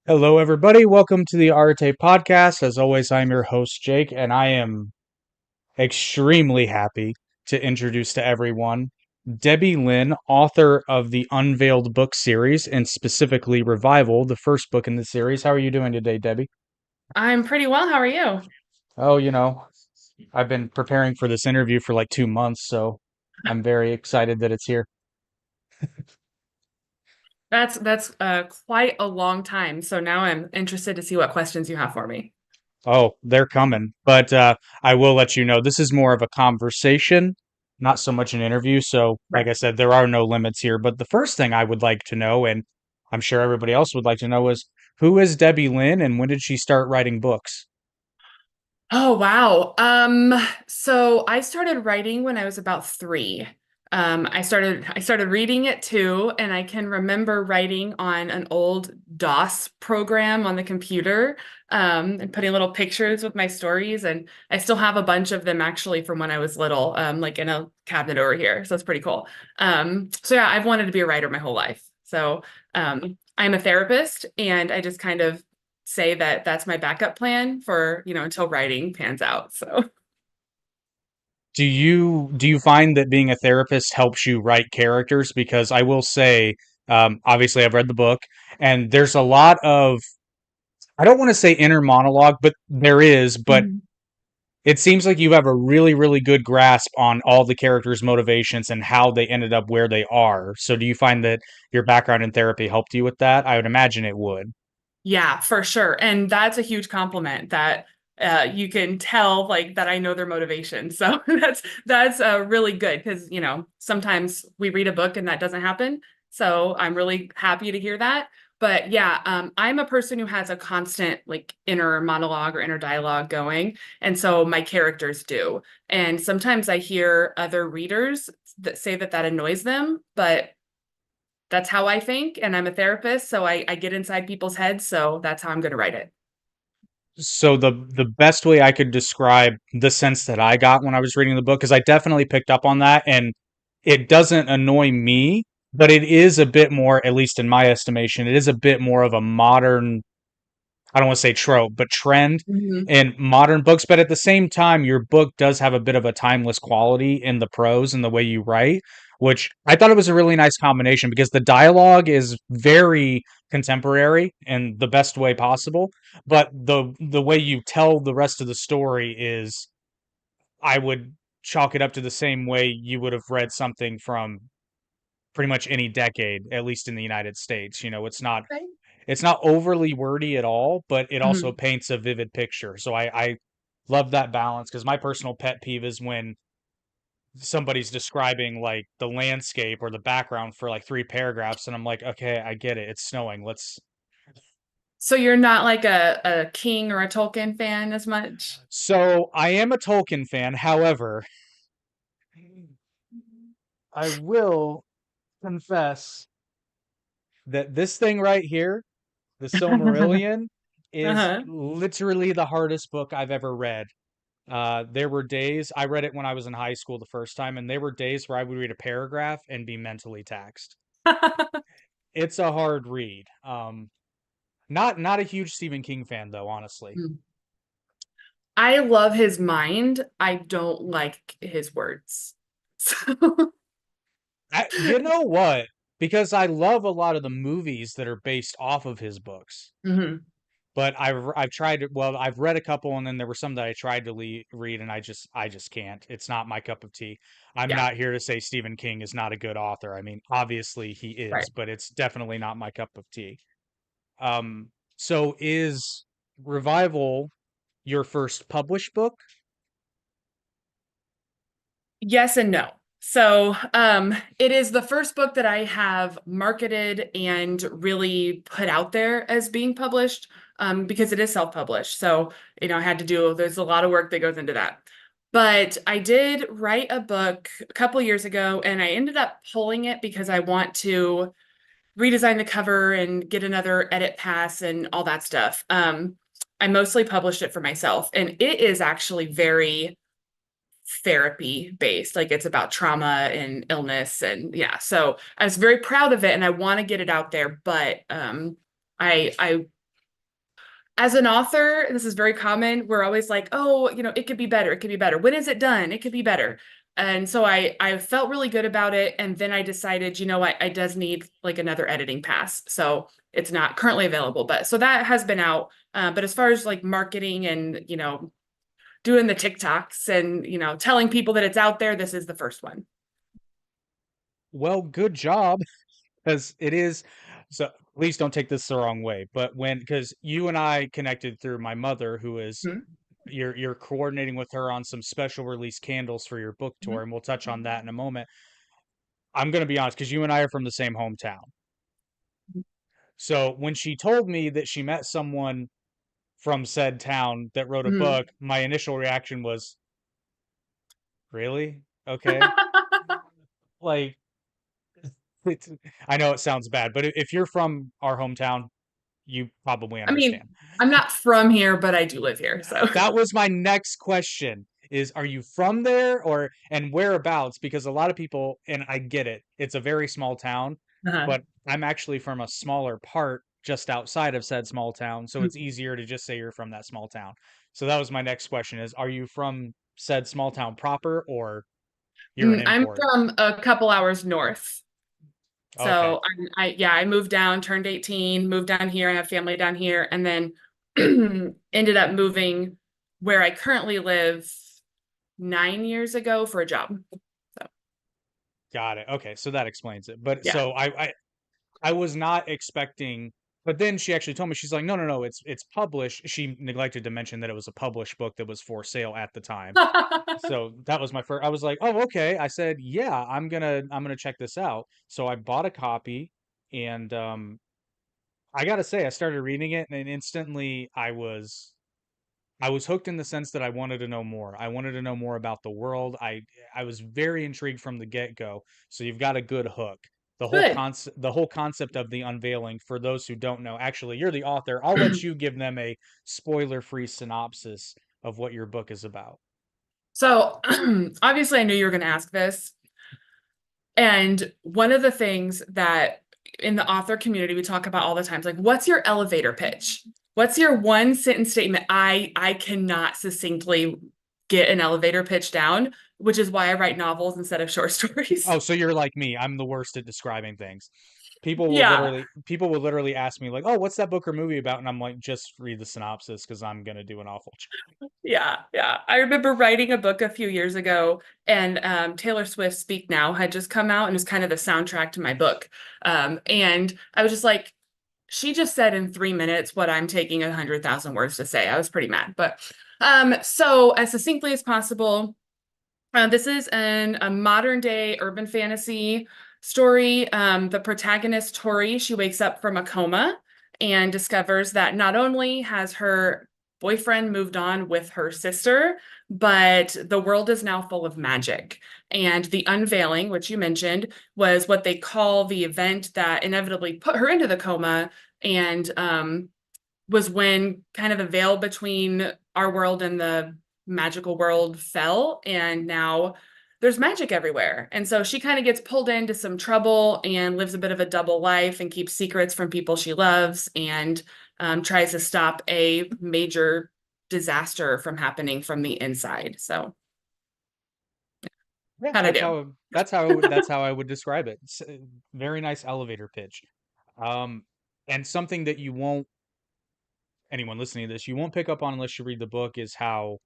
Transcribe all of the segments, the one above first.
Hello, everybody. Welcome to the Arete Podcast. As always, I'm your host, Jake, and I am extremely happy to introduce to everyone Debbie Lynn, author of the Unveiled book series, and specifically Revival, the first book in the series. How are you doing today, Debbie? I'm pretty well. How are you? Oh, I've been preparing for this interview for like 2 months, so I'm very excited that it's here. That's quite a long time. So now I'm interested to see what questions you have for me. Oh, they're coming. But I will let you know this is more of a conversation, not so much an interview. So, like Right. I said, there are no limits here. But the first thing I would like to know, and I'm sure everybody else would like to know, is who is Debbie Lynn and when did she start writing books? Oh, wow. So I started writing when I was about three. I started reading it too, and I can remember writing on an old DOS program on the computer, and putting little pictures with my stories. And I still have a bunch of them actually from when I was little, like in a cabinet over here. So it's pretty cool. So yeah, I've wanted to be a writer my whole life. So I'm a therapist, and I just kind of say that that's my backup plan for, until writing pans out. So, Do you find that being a therapist helps you write characters? Because I will say, obviously, I've read the book, and there's a lot of I don't want to say inner monologue, but there is, but Mhm. it seems like you have a really, really good grasp on all the characters' motivations and how they ended up where they are. So, do you find that your background in therapy helped you with that? I would imagine it would. Yeah, for sure. And that's a huge compliment that you can tell like that I know their motivation. So that's really good because sometimes we read a book and that doesn't happen. So I'm really happy to hear that. But yeah, I'm a person who has a constant like inner monologue or inner dialogue going, and so my characters do. And sometimes I hear other readers that say that that annoys them, but that's how I think, and I'm a therapist, so I get inside people's heads, so that's how I'm going to write it. So the best way I could describe the sense that I got when I was reading the book, because I definitely picked up on that, and it doesn't annoy me, but it is a bit more, at least in my estimation, it is a bit more of a modern I don't want to say trope, but trend Mhm. in modern books. But at the same time, your book does have a bit of a timeless quality in the prose and the way you write, which I thought it was a really nice combination because the dialogue is very contemporary in the best way possible, but the way you tell the rest of the story is I would chalk it up to the same way you would have read something from pretty much any decade, at least in the United States. Right. It's not overly wordy at all, but it also Mhm. paints a vivid picture. So I love that balance because my personal pet peeve is when somebody's describing like the landscape or the background for like 3 paragraphs, and I'm like, okay, I get it. It's snowing. Let's. So you're not like a King or a Tolkien fan as much? So I am a Tolkien fan. However, I will confess that this thing right here, the Silmarillion, is Uh-huh. literally the hardest book I've ever read. There were days I read it when I was in high school the first time, and there were days where I would read a paragraph and be mentally taxed. It's a hard read. Not a huge Stephen King fan though, honestly. I love his mind. I don't like his words. So, You know what? Because I love a lot of the movies that are based off of his books. mhm. But I've tried to, well, I've read a couple, and then there were some that I tried to read, and I just can't. It's not my cup of tea. I'm Yeah, not here to say Stephen King is not a good author. I mean, obviously he right. is, but it's definitely not my cup of tea. So is Revival your first published book? Yes and no. So, it is the first book that I have marketed and really put out there as being published, because it is self-published. So, I had to there's a lot of work that goes into that. But I did write a book a couple years ago, and I ended up pulling it because I want to redesign the cover and get another edit pass and all that stuff. I mostly published it for myself, and it is actually very therapy based. Like it's about trauma and illness, and yeah. So I was very proud of it and I want to get it out there, but I As an author, this is very common. We're always like, oh, it could be better. It could be better. When is it done? It could be better. And so I felt really good about it. And then I decided, what, I does need like another editing pass. So it's not currently available. But so that has been out. But as far as like marketing and, doing the TikToks and, telling people that it's out there, this is the first one. Well, good job, because it is. So please don't take this the wrong way, but because you and I connected through my mother, who is Mhm. you're coordinating with her on some special release candles for your book tour, Mhm. and we'll touch on that in a moment. I'm going to be honest, because you and I are from the same hometown. So when she told me that she met someone from said town that wrote a Mhm. book, my initial reaction was, really? Okay. Like, it's, I know it sounds bad, but if you're from our hometown, you probably I mean, understand. I'm not from here, but I do live here. So, That was my next question is, are you from there, and whereabouts? Because a lot of people, and I get it, it's a very small town, uh-huh. but I'm actually from a smaller part just outside of said small town, so it's easier to just say you're from that small town. So that was my next question is, are you from said small town proper, or you're an I'm import? from a couple hours north. Okay. So yeah, I moved down, turned 18, moved down here. I have family down here, and then ended up moving where I currently live 9 years ago for a job. So Got it. Okay, so that explains it. But yeah. so I was not expecting, but then she actually told me, she's like, no, no, no, it's published. She neglected to mention that it was a published book that was for sale at the time. So that was my first. I was like, oh, okay. I said, yeah, I'm gonna check this out. So I bought a copy, and I gotta say, I started reading it, and instantly I was hooked in the sense that I wanted to know more. I wanted to know more about the world. I was very intrigued from the get-go. So you've got a good hook. Good. The whole concept of the unveiling, for those who don't know, actually, you're the author. I'll let you give them a spoiler-free synopsis of what your book is about. So obviously, I knew you were going to ask this. And one of the things that in the author community we talk about all the time is like, what's your elevator pitch? What's your one sentence statement? I cannot succinctly get an elevator pitch down, which is why I write novels instead of short stories. Oh, so you're like me. I'm the worst at describing things. Yeah. People will literally ask me like, "Oh, what's that book or movie about?" And I'm like, "Just read the synopsis because I'm gonna do an awful job." Yeah, yeah. I remember writing a book a few years ago, and Taylor Swift's Speak Now had just come out and was kind of the soundtrack to my book. And I was just like, she just said in 3 minutes what I'm taking 100,000 words to say. I was pretty mad, but so as succinctly as possible, this is a modern day urban fantasy story. The protagonist, Tori, she wakes up from a coma and discovers that not only has her boyfriend moved on with her sister, but the world is now full of magic. And the unveiling, which you mentioned, was what they call the event that inevitably put her into the coma and was when kind of the veil between our world and the magical world fell, and now there's magic everywhere. And so she kind of gets pulled into some trouble and lives a bit of a double life and keeps secrets from people she loves and tries to stop a major disaster from happening from the inside. So, Yeah, how'd I do? that's how I would describe it. Very nice elevator pitch. Um, and something that you won't anyone listening to this, you won't pick up on unless you read the book is how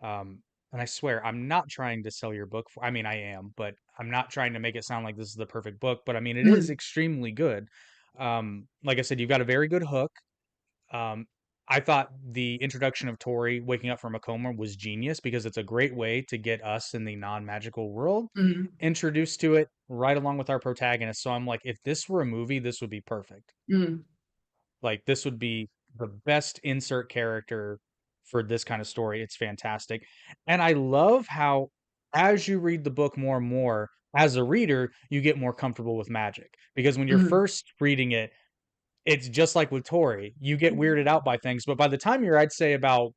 and I swear I'm not trying to sell your book I mean I am, but I'm not trying to make it sound like this is the perfect book, but I mean it is Mhm. extremely good. Like I said, you've got a very good hook. Um, I thought the introduction of Tori waking up from a coma was genius because it's a great way to get us in the non-magical world Mhm. introduced to it right along with our protagonist. So I'm like, if this were a movie, this would be perfect. Mhm. Like this would be the best insert character for this kind of story. It's fantastic. And I love how as you read the book more and more, as a reader, you get more comfortable with magic. Because when you're Mhm. first reading it, it's just like with Tori. You get weirded out by things, but by the time you're, I'd say about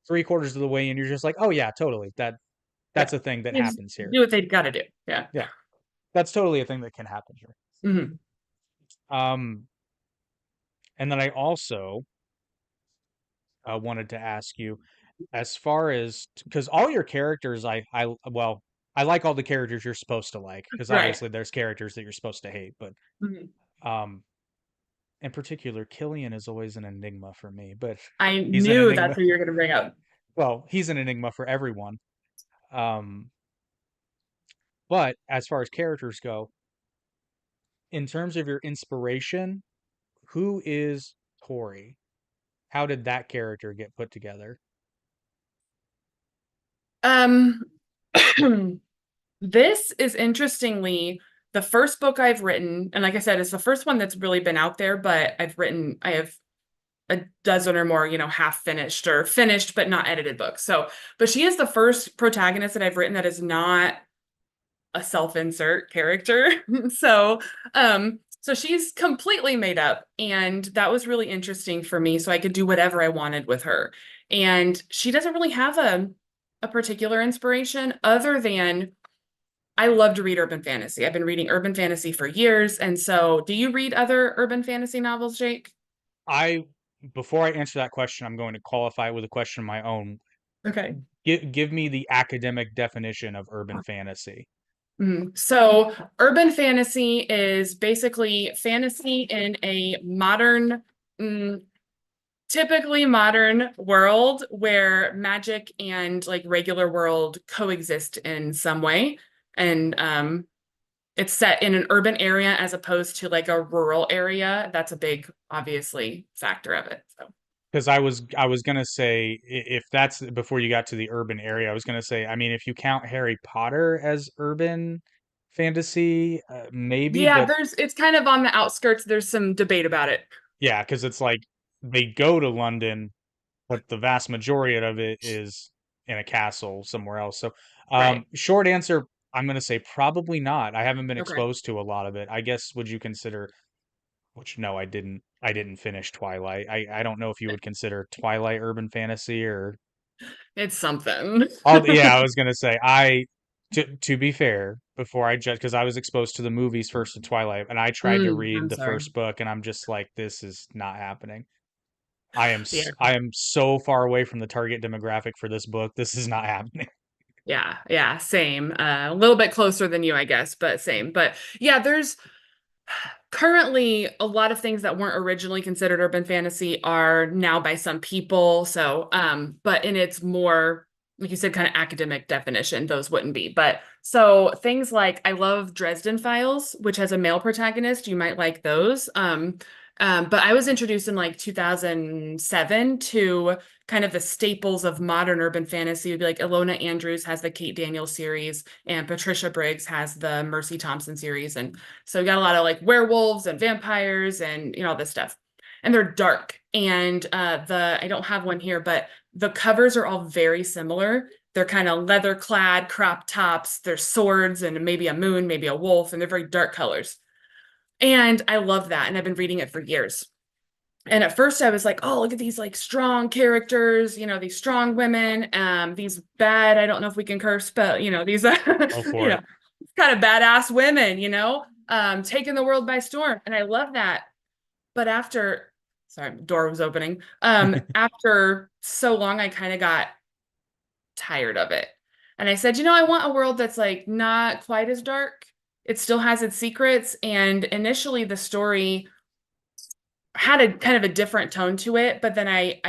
three-quarters of the way in, you're just like, oh yeah, totally. Yeah. That's a thing that They just happens here. do what they got to do. Yeah. Yeah, that's totally a thing that can happen here. Mhm. Um, and then I also wanted to ask you as far as because all your characters, well, I like all the characters you're supposed to like because Right. obviously there's characters that you're supposed to hate, but Mhm. um, in particular, Killian is always an enigma for me. But I he's an knew that's enigma. who you're going to bring up. Well, he's an enigma for everyone. Um, but as far as characters go, in terms of your inspiration, who is Tori? How did that character get put together? Um, this is interestingly the first book I've written, and like I said, it's the first one that's really been out there, but I have a dozen or more, half finished or finished but not edited books. So, but she is the first protagonist that I've written that is not a self-insert character. So she's completely made up, and that was really interesting for me. So I could do whatever I wanted with her. And she doesn't really have a particular inspiration other than I love to read urban fantasy. I've been reading urban fantasy for years. And so, do you read other urban fantasy novels, Jake? I Before I answer that question, I'm going to qualify it with a question of my own. Okay. Give me the academic definition of urban fantasy. So, urban fantasy is basically fantasy in a modern, mm, typically modern world where magic and like regular world coexist in some way. And it's set in an urban area as opposed to like a rural area. That's a big, obviously, factor of it. So, Because I was gonna say if that's before you got to the urban area, I was gonna say I mean if you count Harry Potter as urban fantasy, maybe, yeah, but it's kind of on the outskirts. There's some debate about it. yeah, because it's like they go to London, but the vast majority of it is in a castle somewhere else. So, Right. short answer, I'm gonna say probably not. I haven't been Okay. exposed to a lot of it. I guess would you consider, which no, I didn't. I didn't finish Twilight. I don't know if you would consider Twilight urban fantasy or It's something. yeah, I was gonna say to be fair, before I judge, because I was exposed to the movies first to Twilight, and I tried to read I'm the sorry. first book, and I'm just like, this is not happening. Yeah. I am so far away from the target demographic for this book. This is not happening. Yeah. Yeah. Same. A little bit closer than you, I guess, but same. But yeah, there's currently a lot of things that weren't originally considered urban fantasy are now by some people. So, but in its more, like you said, kind of academic definition, those wouldn't be. But so things like I love Dresden Files, which has a male protagonist. You might like those. But I was introduced in like 2007 to kind of the staples of modern urban fantasy. Would be like Ilona Andrews has the Kate Daniels series, and Patricia Briggs has the Mercy Thompson series, and so we got a lot of like werewolves and vampires and all this stuff. And they're dark. And the I don't have one here, but the covers are all very similar. They're kind of leather clad crop tops. There's swords and maybe a moon, maybe a wolf, and they're very dark colors. And I love that. And I've been reading it for years. And at first I was like, oh, look at these like strong characters, these strong women, these bad, I don't know if we can curse, but these Go you for know, it. kind of badass women, taking the world by storm. And I love that. But after, sorry, door was opening. After so long, I kind of got tired of it. And I said, I want a world that's like not quite as dark. It still has its secrets. And initially the story had a kind of a different tone to it, but then I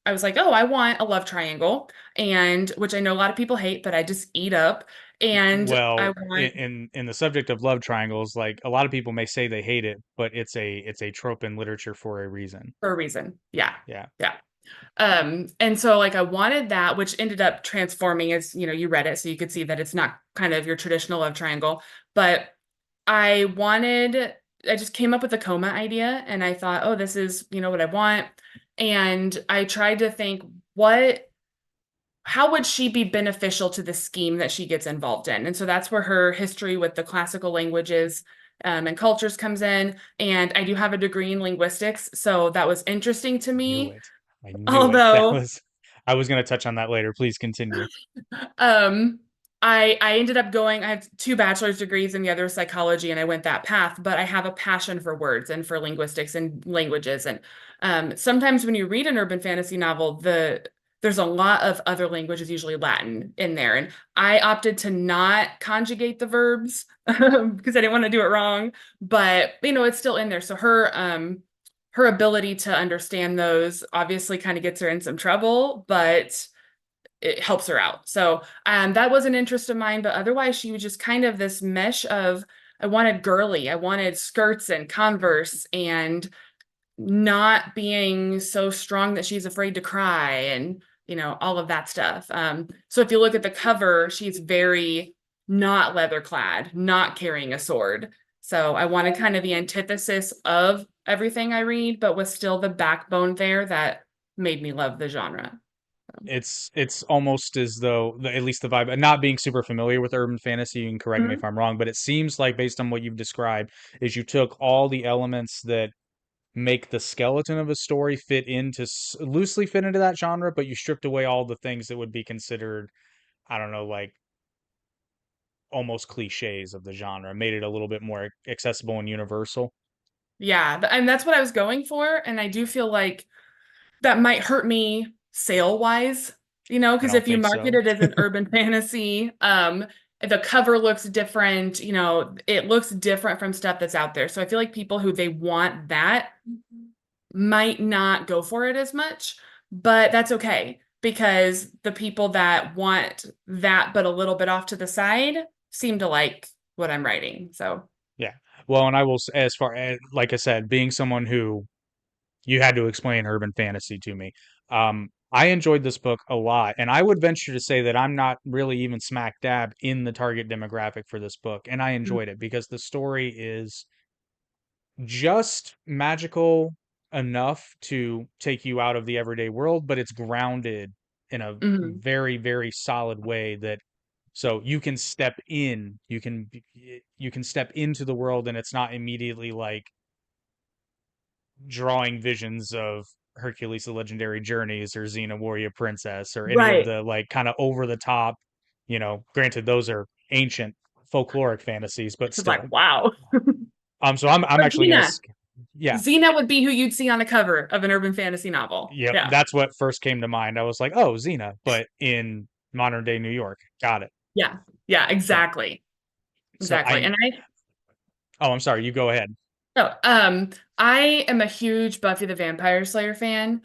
was like, oh, I want a love triangle, and which I know a lot of people hate, but I just eat up. And I Well, want in the subject of love triangles, like a lot of people may say they hate it, but it's a trope in literature for a reason. for a reason. Yeah. Yeah. Yeah. And so like I wanted that, which ended up transforming as, you read it, so you could see that it's not kind of your traditional love triangle, but I wanted, I just came up with a coma idea and I thought, oh, this is, what I want. And I tried to think how would she be beneficial to the scheme that she gets involved in? And so that's where her history with the classical languages and cultures comes in. And I do have a degree in linguistics, so that was interesting to Knew me. it. I knew it. That Although, was I was going to touch on that later. Please continue. um, I ended up going, I have two bachelor's degrees and the other is psychology, and I went that path, but I have a passion for words and for linguistics and languages. And sometimes when you read an urban fantasy novel, there's a lot of other languages, usually Latin, in there. And I opted to not conjugate the verbs because I didn't want to do it wrong. But it's still in there. So her ability to understand those obviously kind of gets her in some trouble, but it helps her out. So that was an interest of mine, but otherwise she was just kind of this mesh of I wanted girly, I wanted skirts and Converse and not being so strong that she's afraid to cry and all of that stuff. So if you look at the cover, she's very not leather clad, not carrying a sword. So I wanted kind of the antithesis of everything I read, but with still the backbone there that made me love the genre. It's almost as though at least the vibe, not being super familiar with urban fantasy, you can correct me if Mhm. I'm wrong, but it seems like based on what you've described is you took all the elements that make the skeleton of a story loosely fit into that genre, but you stripped away all the things that would be considered, I don't know, like almost cliches of the genre, made it a little bit more accessible and universal. Yeah, and that's what I was going for. And I do feel like that might hurt me sale wise, I because don't if you think market so. it as an urban fantasy, the cover looks different, it looks different from stuff that's out there. So I feel like people who they want that might not go for it as much, but that's okay because the people that want that but a little bit off to the side seem to like what I'm writing. So, Yeah. Well, and I will, as far as, like I said, being someone who you had to explain urban fantasy to me, I enjoyed this book a lot. And I would venture to say that I'm not really even smack dab in the target demographic for this book. And I enjoyed it because the story is just magical enough to take you out of the everyday world, but it's grounded in a mhm. very, very solid way that so you can step in, you can step into the world and it's not immediately like drawing visions of Hercules the Legendary Journeys or Xena Warrior Princess or any of Right. the like kind of over the top, granted those are ancient folkloric fantasies, but It's like, still. wow. So I'm But actually gonna Xena. yeah. Xena would be who you'd see on a cover of an urban fantasy novel. Yep, Yeah. that's what first came to mind. I was like, "Oh, Xena," but in modern day New York. Got it. Yeah. Yeah, So, exactly. so Exactly. And oh, I'm sorry. You go ahead. oh, I am a huge Buffy the Vampire Slayer fan.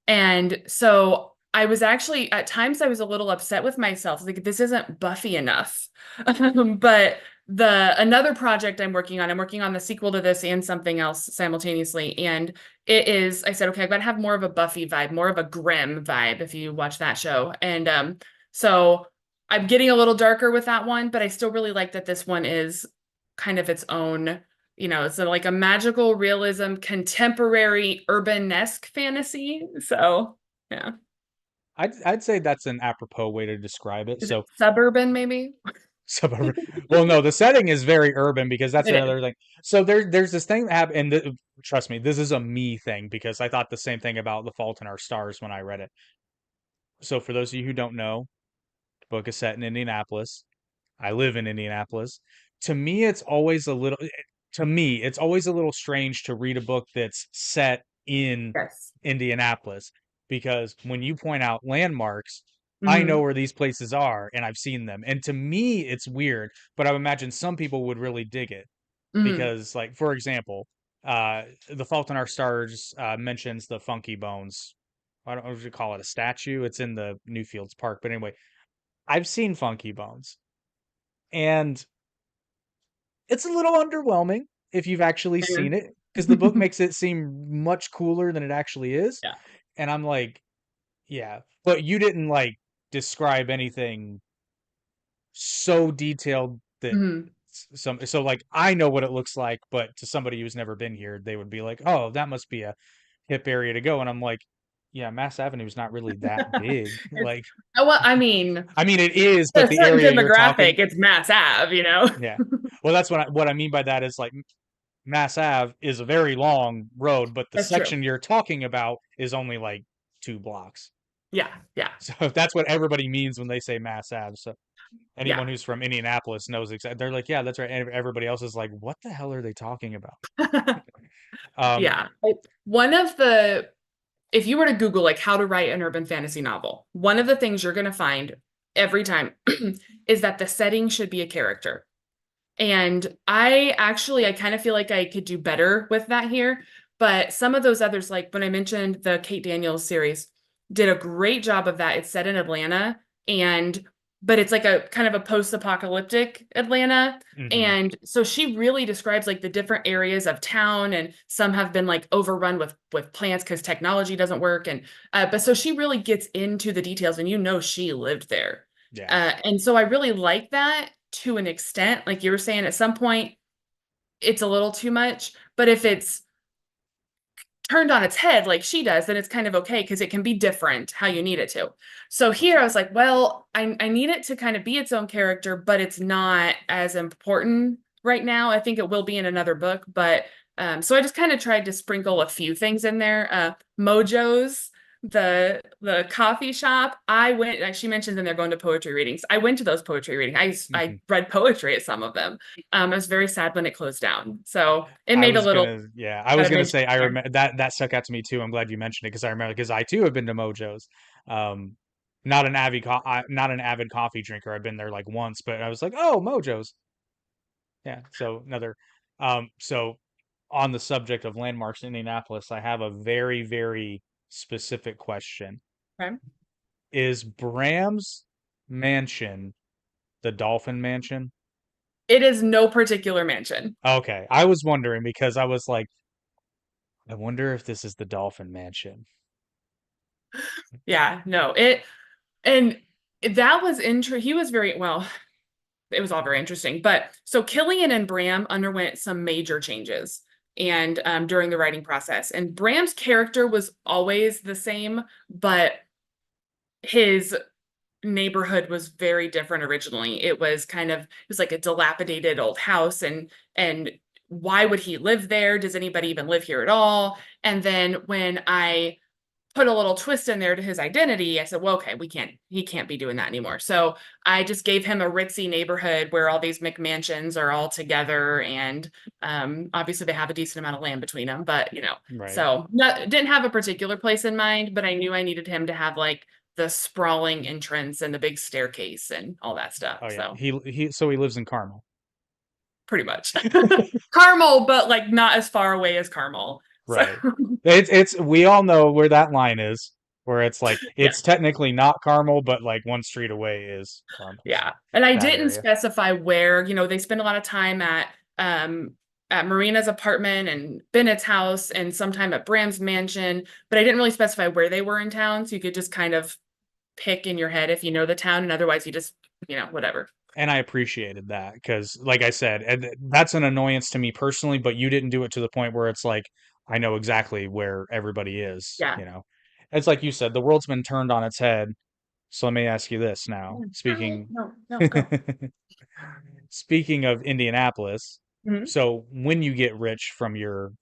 And so I was actually at times I was a little upset with myself. Like this isn't Buffy enough. But the another project I'm working on the sequel to this and something else simultaneously. And it is, I said, okay, I've got to have more of a Buffy vibe, more of a grim vibe if you watch that show. And so I'm getting a little darker with that one, but I still really like that this one is kind of its own it's like a magical realism, contemporary urban-esque fantasy. So, yeah. I'd say that's an apropos way to describe it. Is it So suburban, maybe? suburban. Well, no, the setting is very urban because that's It is. another thing. So there's this thing that happened, and trust me, this is a me thing because I thought the same thing about The Fault in Our Stars when I read it. So for those of you who don't know, the book is set in Indianapolis. I live in Indianapolis. To me, it's always a little, to me, it's always a little strange to read a book that's set in Yes. Indianapolis because when you point out landmarks, I know Hmm. where these places are and I've seen them. And to me, it's weird, but I imagine some people would really dig it Hmm. because, like, for example, The Fault in Our Stars mentions the Funky Bones. I don't know what you call it, a statue. It's in the Newfields Park. But anyway, I've seen Funky Bones. And it's a little underwhelming if you've actually Yeah. seen it because the book makes it seem much cooler than it actually is. Yeah. And I'm like, yeah, but you didn't like describe anything so detailed that Hmm. so like I know what it looks like, but to somebody who's never been here, they would be like, "Oh, that must be a hip area to go." And I'm like, "Yeah, Mass Avenue is not really that big." It's, Like, well, I mean, I mean it is, but a the certain area you're talking, demographic, it's Mass Ave. yeah. Well, that's what I mean by that is like Mass Ave is a very long road, but the That's true. section you're talking about is only like 2 blocks. Yeah. Yeah. So that's what everybody means when they say Mass Ave. So Yeah. Anyone who's from Indianapolis knows exactly. They're like, yeah, that's right. And everybody else is like, what the hell are they talking about? Um, Yeah. One of the, if you were to Google like how to write an urban fantasy novel, one of the things you're going to find every time is that the setting should be a character. And I kind of feel like I could do better with that here. But some of those others, like when I mentioned the Kate Daniels series, did a great job of that. It's set in Atlanta and but it's like a kind of a post-apocalyptic Atlanta. mhm, And so she really describes like the different areas of town, and some have been like overrun with plants because technology doesn't work. And but so she really gets into the details, and she lived there. yeah, And so I really like that to an extent. Like you were saying, at some point, it's a little too much. But if it's turned on its head like she does, then it's kind of okay because it can be different how you need it to. So here I was like, well, I need it to kind of be its own character, but it's not as important right now. I think it will be in another book, but so I just kind of tried to sprinkle a few things in there. Mojo's the coffee shop. I went, like she mentions, and they're going to poetry readings. I went to those poetry readings. I mhm. read poetry at some of them. I was very sad when it closed down. So it I made a was little gonna, yeah, I kind was of gonna mention say I there. remember that stuck out to me too. I'm glad you mentioned it because I remember because I too have been to Mojo's. Um, not an avid coffee drinker. I've been there like once, but I was like, oh, Mojo's. Yeah. So another, so on the subject of landmarks in Indianapolis, I have a very, very specific question. Okay. Is Bram's mansion the Dolphin Mansion? It is no particular mansion. Okay, I was wondering because I was like, I wonder if this is the Dolphin Mansion. Yeah, no, it and that was he was very well, it was all very interesting. But so Killian and Bram underwent some major changes and during the writing process. And Bram's character was always the same, but his neighborhood was very different originally. It was like a dilapidated old house, and why would he live there? Does anybody even live here at all? And then when I put a little twist in there to his identity, I said, well, okay, he can't be doing that anymore. So I just gave him a ritzy neighborhood where all these McMansions are all together. And obviously they have a decent amount of land between them, but Right. so didn't have a particular place in mind, but I knew I needed him to have like the sprawling entrance and the big staircase and all that stuff. Oh yeah. So He lives in Carmel. pretty much Carmel, but like not as far away as Carmel. So Right. It's we all know where that line is, where it's like yeah. it's technically not Carmel, but like one street away is Carmel. So Yeah. And I that didn't area. specify where, they spend a lot of time at Marina's apartment and Bennett's house and sometime at Bram's mansion, but I didn't really specify where they were in town. So you could just kind of pick in your head if you know the town, and otherwise you just, whatever. And I appreciated that because, like I said, and that's an annoyance to me personally, but you didn't do it to the point where it's like I know exactly where everybody is, Yeah. you know. It's like you said, the world's been turned on its head. So let me ask you this now. Hi. Speaking No, no, go. speaking of Indianapolis, Mhm. so when you get rich from your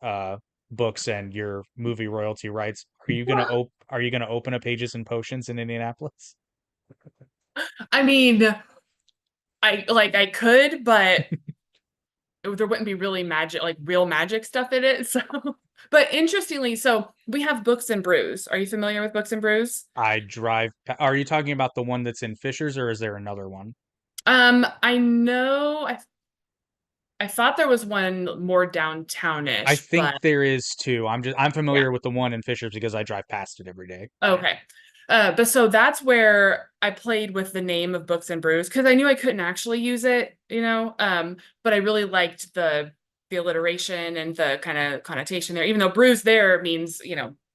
books and your movie royalty rights, are you gonna open a Pages and Potions in Indianapolis? I mean, I could, but there wouldn't be really magic, like real magic stuff in it. So, but interestingly, so we have Books and Brews. Are you familiar with Books and Brews? Are you talking about the one that's in Fishers or is there another one? I know I thought there was one more I downtownish, think but there is too. I'm yeah. familiar with the one in Fishers because I drive past it every day. Okay. But so that's where I played with the name of Books and Brews because I knew I couldn't actually use it, but I really liked the alliteration and the kind of connotation there, even though brews there means,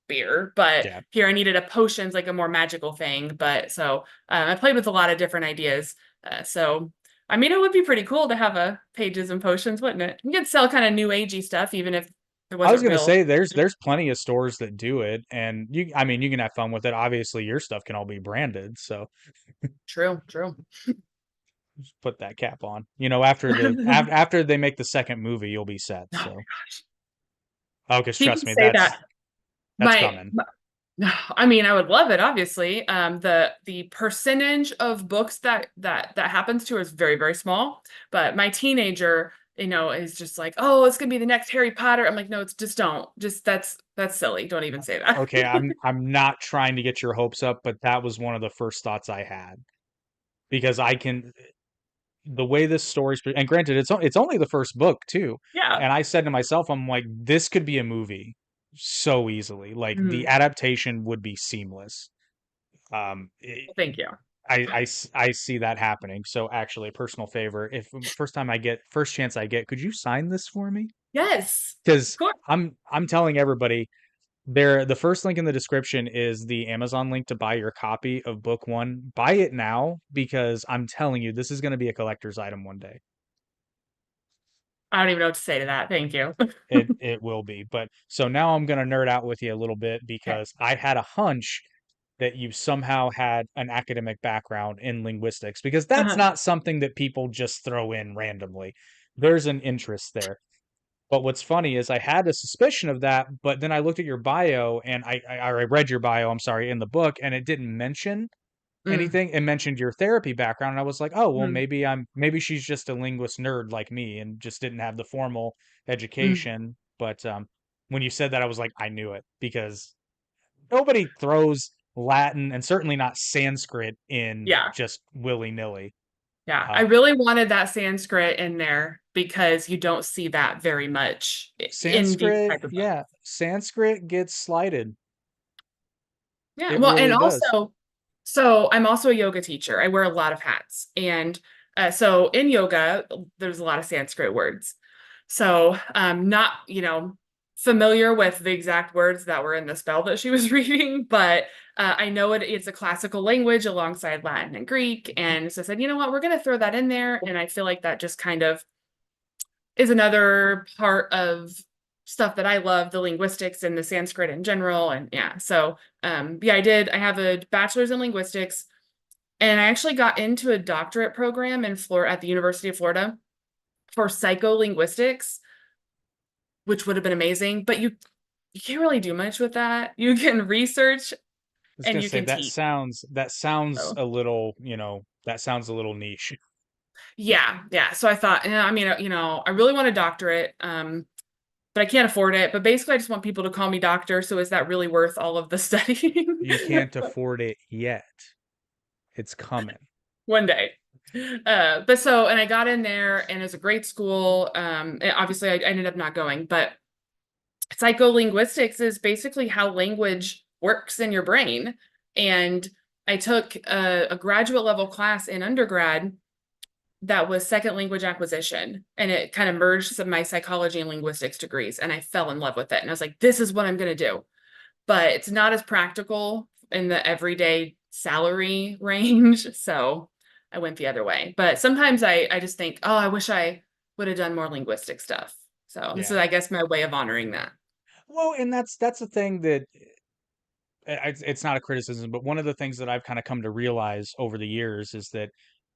beer, but Yeah. here I needed a potions, like a more magical thing. But so I played with a lot of different ideas. So I mean, it would be pretty cool to have a pages and potions, wouldn't it? You could sell kind of new agey stuff, even if it I was wasn't gonna real. say there's plenty of stores that do it, and I mean you can have fun with it. Obviously, your stuff can all be branded, so True, true. just put that cap on. You know, after they make the second movie, you'll be set. Oh, So, oh, because he trust can me, say that. that's My coming. No, I mean, I would love it, obviously. The percentage of books that happens to is very, very small. But my teenager, is just like, oh, it's gonna be the next Harry Potter. I'm like, no, it's just don't. Just that's silly. Don't even say that. Okay, I'm not trying to get your hopes up, but that was one of the first thoughts I had because I can the way this story's and granted it's only the first book too. Yeah. And I said to myself, I'm like, this could be a movie so easily. Like the Mhm. adaptation would be seamless. Um, it, Well, thank you. I see that happening. So actually, a personal favor, if first chance I get, could you sign this for me? Yes, of Because course. I'm telling everybody there, the first link in the description is the Amazon link to buy your copy of book one. Buy it now because I'm telling you, this is going to be a collector's item one day. I don't even know what to say to that. Thank you. It will be. But so now I'm going to nerd out with you a little bit Okay. because I had a hunch that you somehow had an academic background in linguistics because that's Uh-huh. not something that people just throw in randomly. There's an interest there. But what's funny is I had a suspicion of that, but then I looked at your bio and I read your bio, I'm sorry, in the book, and it didn't mention Mm, anything. It mentioned your therapy background, and I was like, oh, well, mm, maybe she's just a linguist nerd like me and just didn't have the formal mm. education. But when you said that, I was like, I knew it because nobody throws Latin and certainly not Sanskrit in Yeah. just willy nilly. Yeah. I Uh, really wanted that Sanskrit in there because you don't see that very much in these Sanskrit, type of books. yeah, Sanskrit gets slighted. Yeah. It Well, and really does. also, so I'm also a yoga teacher. I wear a lot of hats. And so in yoga, there's a lot of Sanskrit words. So not, familiar with the exact words that were in the spell that she was reading, but I know it's a classical language alongside Latin and Greek. And so I said, you know what, we're going to throw that in there. And I feel like that just kind of is another part of stuff that I love, the linguistics and the Sanskrit in general. And yeah, so yeah, I have a bachelor's in linguistics, and I actually got into a doctorate program in Florida at the University of Florida for psycholinguistics, which would have been amazing. But you can't really do much with that. You can research I was and gonna you say can teach. that sounds So a little, that sounds a little niche. yeah, yeah. So I thought, I mean, I really want a doctorate. But I can't afford it. But basically, I just want people to call me doctor. So is that really worth all of the studying? You can't afford it yet. It's coming. One day. But so, and I got in there and it was a great school. Obviously, I ended up not going, but psycholinguistics is basically how language works in your brain. And I took a graduate level class in undergrad that was second language acquisition. And it kind of merged some of my psychology and linguistics degrees. And I fell in love with it. And I was like, this is what I'm going to do. But it's not as practical in the everyday salary range. So I went the other way. But sometimes I just think, oh, I wish I would have done more linguistic stuff. So this is, Yeah. I guess, my way of honoring that. Well, and that's the thing that it's not a criticism, but one of the things that I've kind of come to realize over the years is that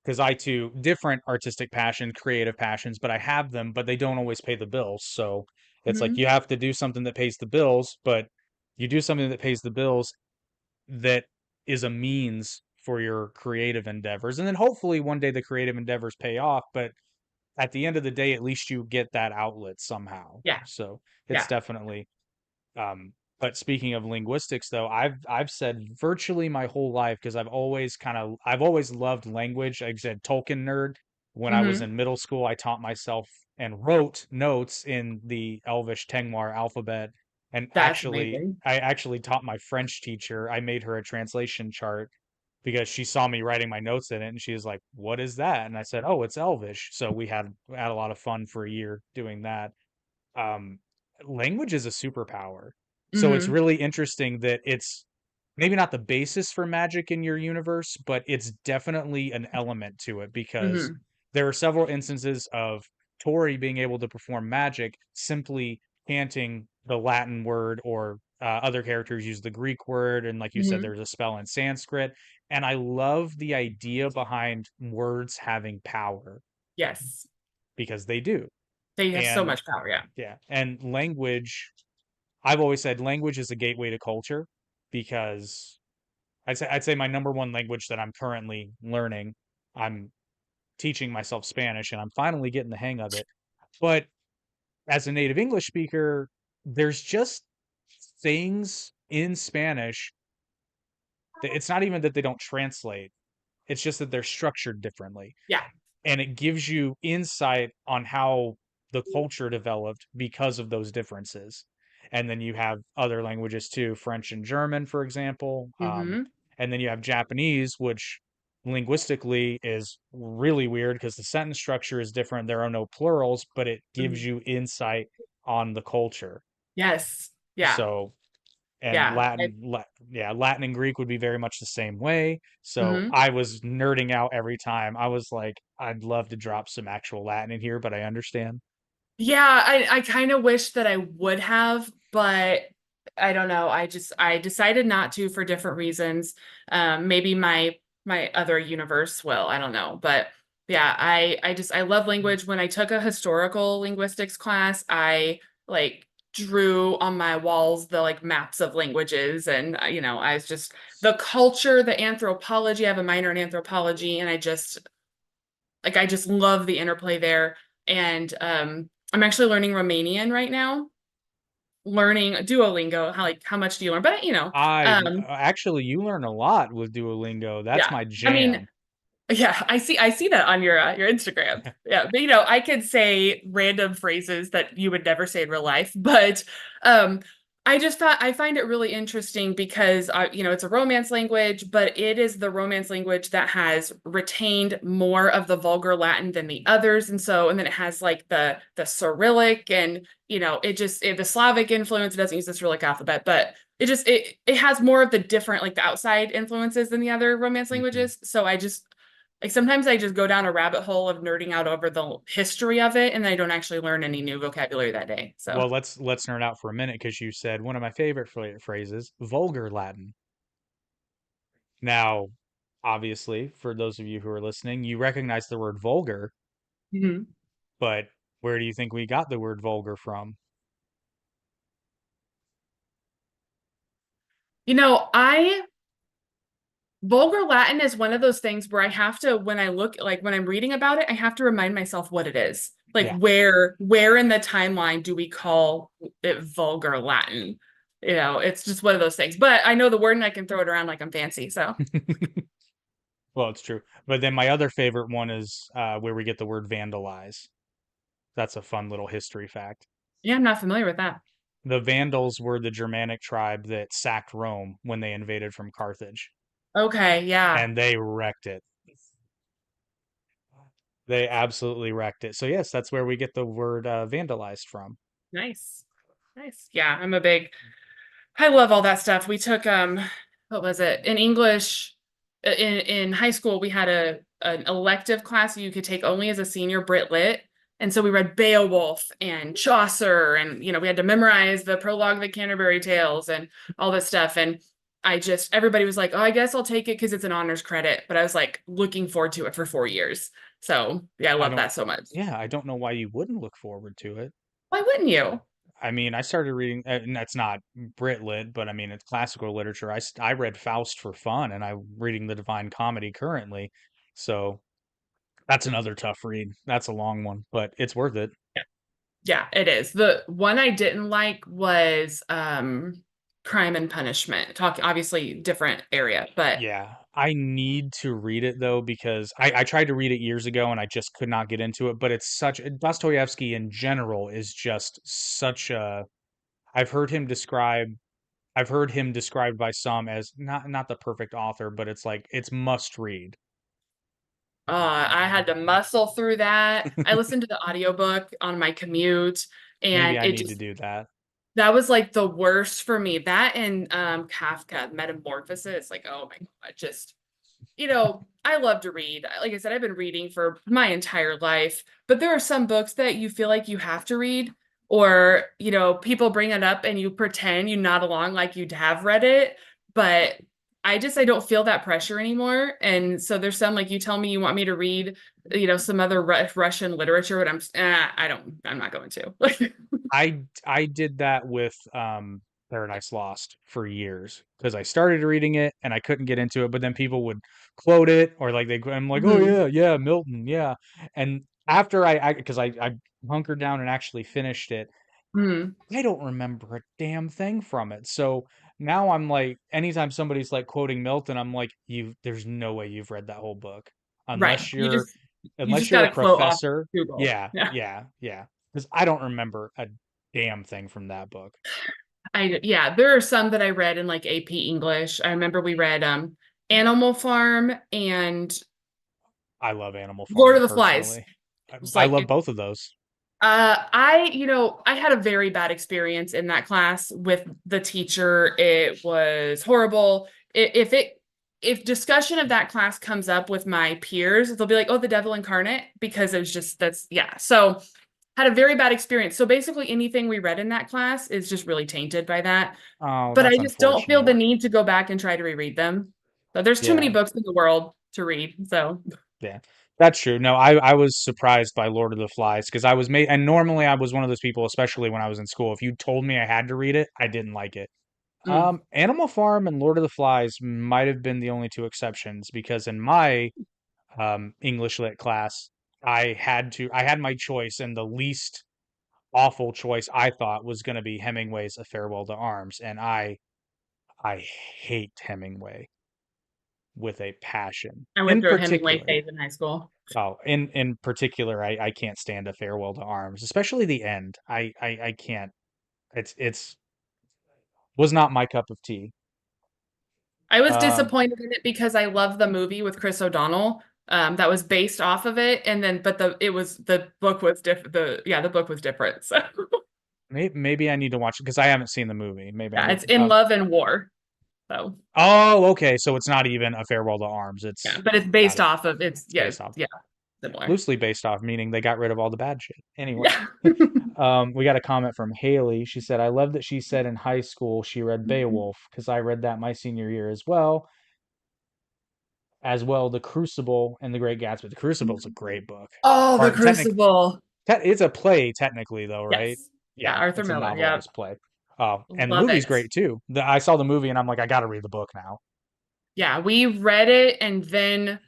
because I too different artistic passions, creative passions, but I have them, but they don't always pay the bills. So it's like Hmm. you have to do something that pays the bills, but you do something that pays the bills that is a means for your creative endeavors. And then hopefully one day the creative endeavors pay off, but at the end of the day, at least you get that outlet somehow. Yeah. So it's Yeah. definitely but speaking of linguistics though, I've said virtually my whole life because I've always loved language. Like I said, Tolkien nerd. When I was Hmm. in middle school, I taught myself and wrote notes in the Elvish Tengwar alphabet. And That's amazing. I actually taught my French teacher. I made her a translation chart because she saw me writing my notes in it, and she was like, "What is that?" And I said, "Oh, it's Elvish." So we had a lot of fun for a year doing that. um, Language is a superpower. So it's Hmm. really interesting that it's maybe not the basis for magic in your universe, but it's definitely an element to it because Hmm. there are several instances of Tori being able to perform magic simply chanting the Latin word, or other characters use the Greek word. And like you said, Hmm. there's a spell in Sanskrit. And I love the idea behind words having power Yes. because they do. They have so And much power. Yeah. yeah, and language, I've always said language is a gateway to culture. because I'd say my number one language that I'm currently learning, I'm teaching myself Spanish and I'm finally getting the hang of it. But as a native English speaker, there's just things in Spanish that it's not even that they don't translate. It's just that they're structured differently. Yeah. And it gives you insight on how the culture developed because of those differences. And then you have other languages too, French and German, for example. Mm-hmm. And then you have Japanese, which linguistically is really weird because the sentence structure is different. There are no plurals, but it gives you insight on the culture. Yes. Yeah. So, and Yeah. yeah, Latin and Greek would be very much the same way. So Mhm. I was nerding out every time. I was like, I'd love to drop some actual Latin in here, but I understand. Yeah, I kind of wish that I would have, but I don't know. I decided not to for different reasons. Maybe my other universe will. I don't know. But yeah, I love language. When I took a historical linguistics class, I like drew on my walls the like maps of languages, and I was just the culture, the anthropology. I have a minor in anthropology, and I just love the interplay there. And I'm actually learning Romanian right now, learning Duolingo. How much do you learn? But Actually, you learn a lot with Duolingo. That's yeah. my I mean, jam. yeah, I see that on your Instagram. Yeah, but I could say random phrases that you would never say in real life, but um I find it really interesting because it's a romance language, but it is the romance language that has retained more of the vulgar Latin than the others, and then it has like the Cyrillic, and the Slavic influence. It doesn't use the Cyrillic alphabet, but it has more of the different, like the outside influences than the other romance Mhm. languages. So I just like sometimes I just go down a rabbit hole of nerding out over the history of it, and I don't actually learn any new vocabulary that day. So, Well, let's nerd out for a minute because you said one of my favorite phrases, vulgar Latin. Now, obviously, for those of you who are listening, you recognize the word vulgar, mhm. but where do you think we got the word vulgar from? I vulgar Latin is one of those things where I have to, when I look, like when I'm reading about it, I have to remind myself what it is. Like Yeah. where in the timeline do we call it vulgar Latin? It's just one of those things. But I know the word and I can throw it around like I'm fancy. So Well, it's true. But then my other favorite one is where we get the word vandalize. That's a fun little history fact. yeah, I'm not familiar with that. The Vandals were the Germanic tribe that sacked Rome when they invaded from Carthage, Okay, yeah. and they wrecked it. They absolutely wrecked it. So yes, that's where we get the word vandalized from. Nice. Nice. Yeah, I love all that stuff. We took what was it? In English in high school we had an elective class you could take only as a senior, Brit Lit. And so we read Beowulf and Chaucer, and we had to memorize the prologue of the Canterbury Tales and all this stuff. And everybody was like, "Oh, I guess I'll take it because it's an honors credit." But I was like looking forward to it for 4 years. So yeah, I I love don't, that so much. yeah, I don't know why you wouldn't look forward to it. Why wouldn't you? I mean, I started reading, and that's not Brit lit, but I mean, it's classical literature. I read Faust for fun, and I'm reading the Divine Comedy currently. So that's another tough read. That's a long one, but it's worth it. Yeah, it is. The one I didn't like was Crime and Punishment. Talk obviously different area, but Yeah, I need to read it though because I tried to read it years ago and I just could not get into it. But it's such Dostoevsky in general is just such a. I've heard him described. I've heard him described by some as not the perfect author, but it's like it's must read. I had to muscle through that. I listened to the audiobook on my commute, Maybe and I it need to just do that. that was like the worst for me. That and Kafka Metamorphosis. Like, oh my God, I love to read. Like I said, I've been reading for my entire life, but there are some books that you feel like you have to read, or, people bring it up and you pretend you nod along like you'd have read it, but I don't feel that pressure anymore. And so there's some like you tell me you want me to read, some other Russian literature, but I'm not going to. I did that with Paradise Lost for years because I started reading it and I couldn't get into it, but then people would quote it or like I'm like, oh Mhm. yeah, yeah, Milton, yeah. And after because I hunkered down and actually finished it, Mhm. I don't remember a damn thing from it. So now I'm like, anytime somebody's like quoting Milton, I'm like, there's no way you've read that whole book Right. unless You just you're got a a quote off professor. Google. Yeah, Yeah. yeah, yeah. Because I don't remember a damn thing from that book. Yeah, there are some that I read in like AP English. I remember we read Animal Farm and I love Animal Lord Farm of the Flies. personally. It's I like love both of those. I had a very bad experience in that class with the teacher. It was horrible. If discussion of that class comes up with my peers, they'll be like, "Oh, the devil incarnate," because it was just that's yeah. So had a very bad experience. So basically anything we read in that class is just really tainted by that. Oh, But I that's just don't feel the unfortunate. need to go back and try to reread them. So there's too many Yeah, books in the world to read. So yeah. That's true. No, I was surprised by Lord of the Flies because I was made, and normally I was one of those people, especially when I was in school. If you told me I had to read it, I didn't like it. mm, Animal Farm and Lord of the Flies might have been the only two exceptions because in my English lit class, I had my choice, and the least awful choice I thought was going to be Hemingway's A Farewell to Arms, and I hate Hemingway with a passion. I went In through a Hemingway particular, phase in high school. in particular, I can't stand A Farewell to Arms, especially the end. I can't. It's was not my cup of tea. I was Um, disappointed in it because I love the movie with Chris O'Donnell. That was based off of it, and then but the book was different. The book was different. So maybe I need to watch it because I haven't seen the movie. Maybe I yeah, need. it's In Love and War. So Oh, okay. So it's not even A Farewell to Arms. yeah, It's but it's got based it. off of it's yeah Based off, yeah similar. loosely based off, meaning they got rid of all the bad shit. Anyway, Yeah. we got a comment from Haley. She said, "I love that she said in high school she read Beowulf because I read that my senior year as well." As well, The Crucible and The Great Gatsby. The Crucible is a great book. Oh, The Or Crucible. it's a play technically though, right? Yes. Yeah, Yeah, Arthur it's a Miller. Yeah. novelized play. Oh, and the Love movie's it. great too. I saw the movie and I'm like, I got to read the book now. Yeah, we read it and then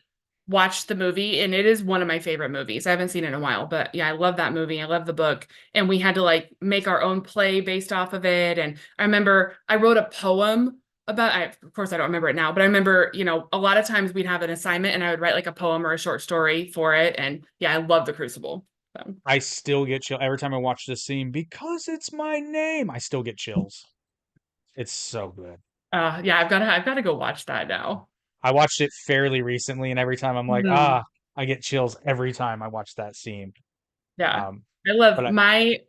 watched the movie, and it is one of my favorite movies. I haven't seen it in a while, but yeah, I love that movie. I love the book. And we had to like make our own play based off of it. And I remember I wrote a poem about of course I don't remember it now, but I remember, a lot of times we'd have an assignment and I would write like a poem or a short story for it. And yeah, I love The Crucible. So, I still get chill every time I watch this scene because it's my name. I still get chills. It's so good. yeah, I've got to go watch that now. I watched it fairly recently, and every time I'm like, Mhm. I get chills every time I watch that scene. Yeah. Um, I love but my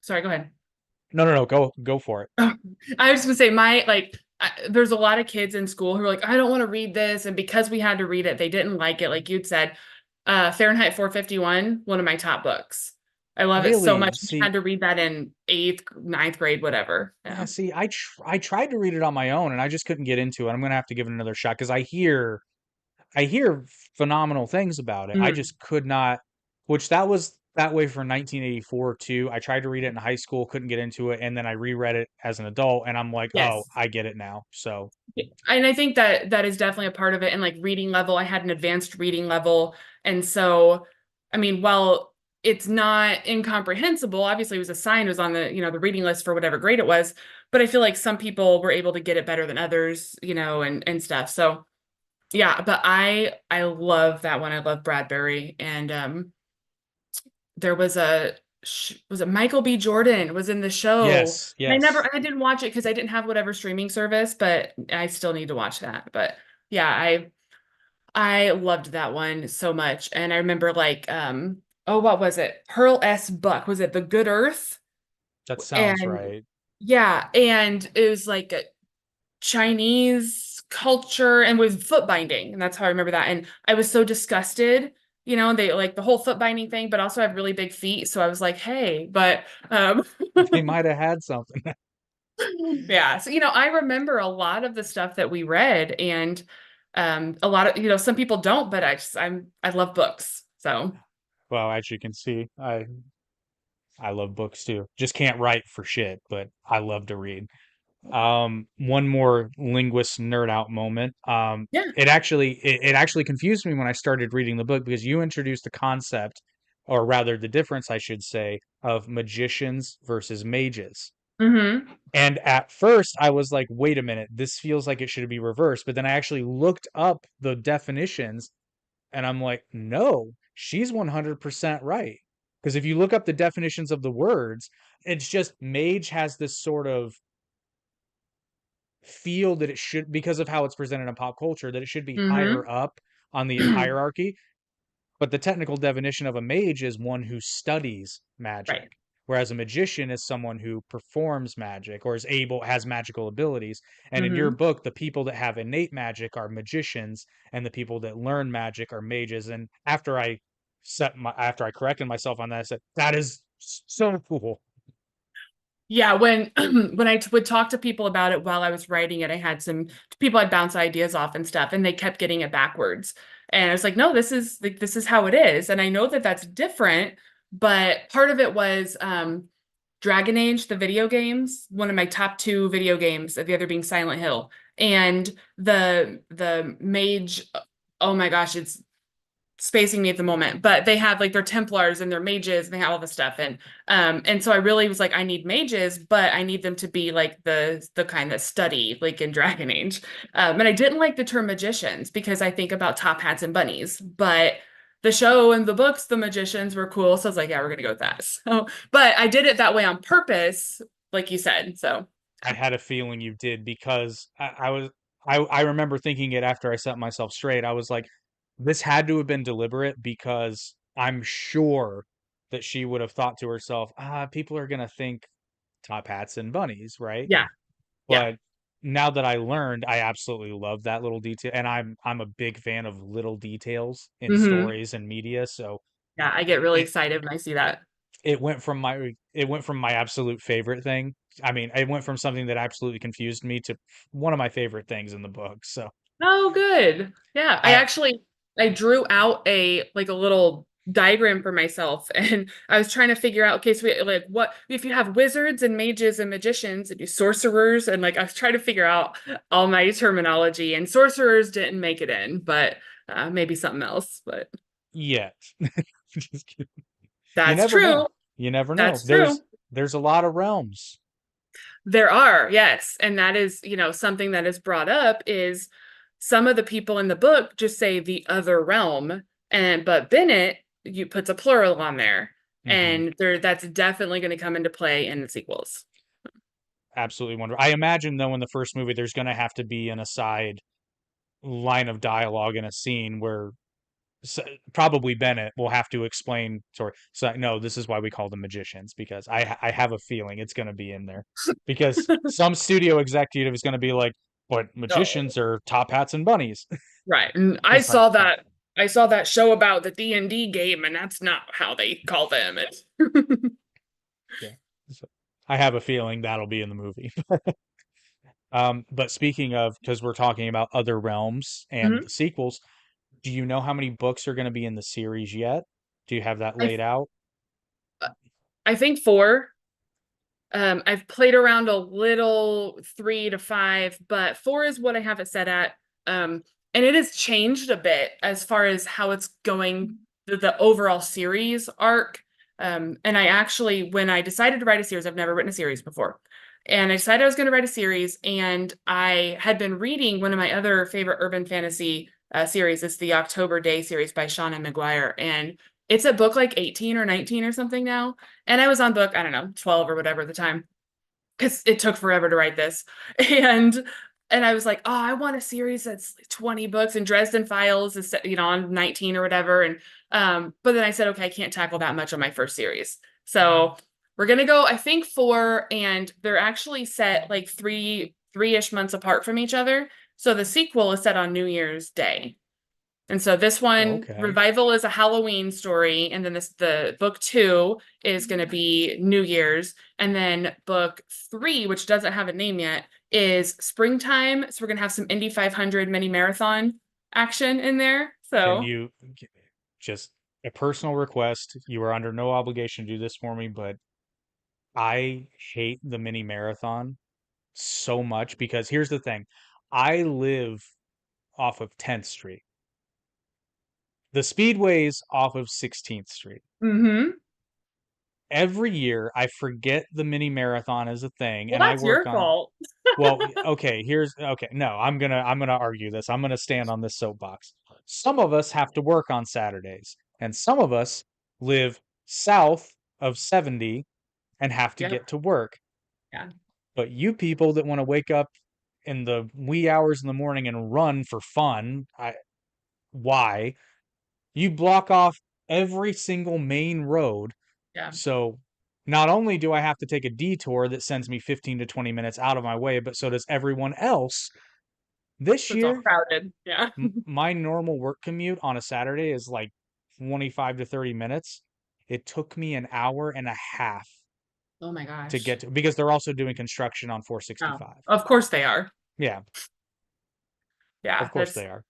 sorry, go ahead. no, go for it. I was just gonna say there's a lot of kids in school who are like, I don't want to read this, and because we had to read it, they didn't like it. Like you'd said, Fahrenheit 451, one of my top books. I love it so Really? much. We See, had to read that in eighth, ninth grade, whatever. yeah, Yeah. see, I tried to read it on my own, and I just couldn't get into it. I'm gonna have to give it another shot because I hear phenomenal things about it. I Mhm. just could not, which that was that way for 1984 too. I tried to read it in high school, couldn't get into it, and then I reread it as an adult, and I'm like, oh, Yes. I get it now. So And I think that that is definitely a part of it. And like reading level, I had an advanced reading level. And so, I mean, while it's not incomprehensible, obviously it was assigned, it was on the reading list for whatever grade it was. But I feel like some people were able to get it better than others, and stuff. So yeah, but I love that one. I love Bradbury. And there was was it Michael B. Jordan was in the show. yes, And yes. I didn't watch it because I didn't have whatever streaming service, but I still need to watch that. But yeah, I loved that one so much. And I remember like oh, what was it? Pearl S. Buck. Was it The Good Earth? That sounds And right. yeah, and it was like a Chinese culture and with foot binding. And that's how I remember that. And I was so disgusted, they like the whole foot binding thing, but also I have really big feet. So I was like, hey, but They might have had something. yeah. So, I remember a lot of the stuff that we read and a lot of, some people don't, but I love books. So Well, as you can see, I love books too. Just can't write for shit, but I love to read. One more linguist nerd out moment. Yeah. It actually confused me when I started reading the book because you introduced the concept, or rather the difference, I should say, of magicians versus mages. Mm-hmm. And at first, I was like, wait a minute, this feels like it should be reversed. But then I actually looked up the definitions and I'm like, no, she's 100% right. Because if you look up the definitions of the words, it's just mage has this sort of feel that it should, because of how it's presented in pop culture, that it should be higher Mm-hmm. up on the hierarchy. But the technical definition of a mage is one who studies Right. magic, whereas a magician is someone who performs magic or is able, has magical abilities. And in your Mm-hmm. book, the people that have innate magic are magicians, and the people that learn magic are mages. And after I corrected myself on that, I said that is so cool. Yeah, when when would talk to people about it while I was writing it, I had some people I'd bounce ideas off and stuff, and they kept getting it backwards. And I was like, no, this is like this is how it is. And I know that that's different, but part of it was Dragon Age, the video games, one of my top two video games, the other being Silent Hill. And the mage, oh my gosh, it's spacing me at the moment, but they have like their Templars and their mages and they have all this stuff. And so I really was like, I need mages, but I need them to be like the kind that study like in Dragon Age. And I didn't like the term magicians because I think about top hats and bunnies, but the show and the books, the magicians were cool. So I was like, yeah, we're gonna go with that. So, but I did it that way on purpose, like you said. So I had a feeling you did because I remember thinking it after I set myself straight. I was like, this had to have been deliberate because I'm sure that she would have thought to herself, people are gonna think top hats and bunnies, right? yeah, yeah. But now that I learned, I absolutely love that little detail, and I'm a big fan of little details in Hmm. stories and media. So Yeah, I get really it, excited when I see that. it went from my absolute favorite thing. I mean, it went from something that absolutely confused me to one of my favorite things in the book. So Oh, good. Yeah, I I actually I drew out a like a little diagram for myself and I was trying to figure out, okay, so we, like what if you have wizards and mages and magicians and you sorcerers and like I was trying to figure out all my terminology and sorcerers didn't make it in, but maybe something else, but yet. Just kidding. You that's never true. know. You never know. That's true. There's a lot of realms. There are, yes. And that is, something that is brought up is some of the people in the book just say the other realm, and but Bennett you puts a plural on there. Hmm. And that's definitely going to come into play in the sequels. Absolutely wonderful. I imagine though in the first movie there's going to have to be an aside line of dialogue in a scene where probably Bennett will have to explain. Sorry, so no, this is why we call them magicians because I have a feeling it's going to be in there because some studio executive is going to be like, but Oh, magicians are top hats and bunnies. right. And I It's like, saw that show about the D&D game, and that's not how they call them. It's yeah. So I have a feeling that'll be in the movie. But speaking of, because we're talking about other realms and the Mhm. sequels, do you know how many books are going to be in the series yet? Do you have that I laid out? I think four. I've played around a little 3 to 5, but four is what I have it set at. And it has changed a bit as far as how it's going, the overall series arc. And I actually, when I decided to write a series, I've never written a series before. And I decided I was going to write a series, and I had been reading one of my other favorite urban fantasy series. It's the October Day series by Shauna McGuire. And it's a book like 18 or 19 or something now. And I was on book, I don't know, 12 or whatever at the time, because it took forever to write this. And and I was like, oh, I want a series that's like 20 books, and Dresden Files is on 19 or whatever. And but then I said, okay, I can't tackle that much on my first series. So we're gonna go, I think, four, and they're actually set like three-ish months apart from each other. So the sequel is set on New Year's Day. And so this one, Okay. Revival, is a Halloween story, and then the book two is going to be New Year's, and then book three, which doesn't have a name yet, is Springtime. So we're going to have some Indy 500 mini marathon action in there. Can So you just a personal request? You are under no obligation to do this for me, but I hate the mini marathon so much because here's the thing. I live off of 10th Street. The Speedway's off of 16th Street. Mm-hmm. Every year I forget the mini marathon is a thing Well, and I that's work your on fault. well, okay, no, I'm gonna argue this. I'm gonna stand on this soapbox. Some of us have to work on Saturdays, and some of us live south of 70 and have to Yep. get to work. Yeah. But you people that want to wake up in the wee hours in the morning and run for fun, why? You block off every single main road. Yeah. So not only do I have to take a detour that sends me 15 to 20 minutes out of my way, but so does everyone else. This So it's all year, crowded. Yeah. my normal work commute on a Saturday is like 25 to 30 minutes. It took me an hour and a half Oh my to gosh. get to because they're also doing construction on Oh, 465. of course they are. Yeah, Yeah, of course that's they are.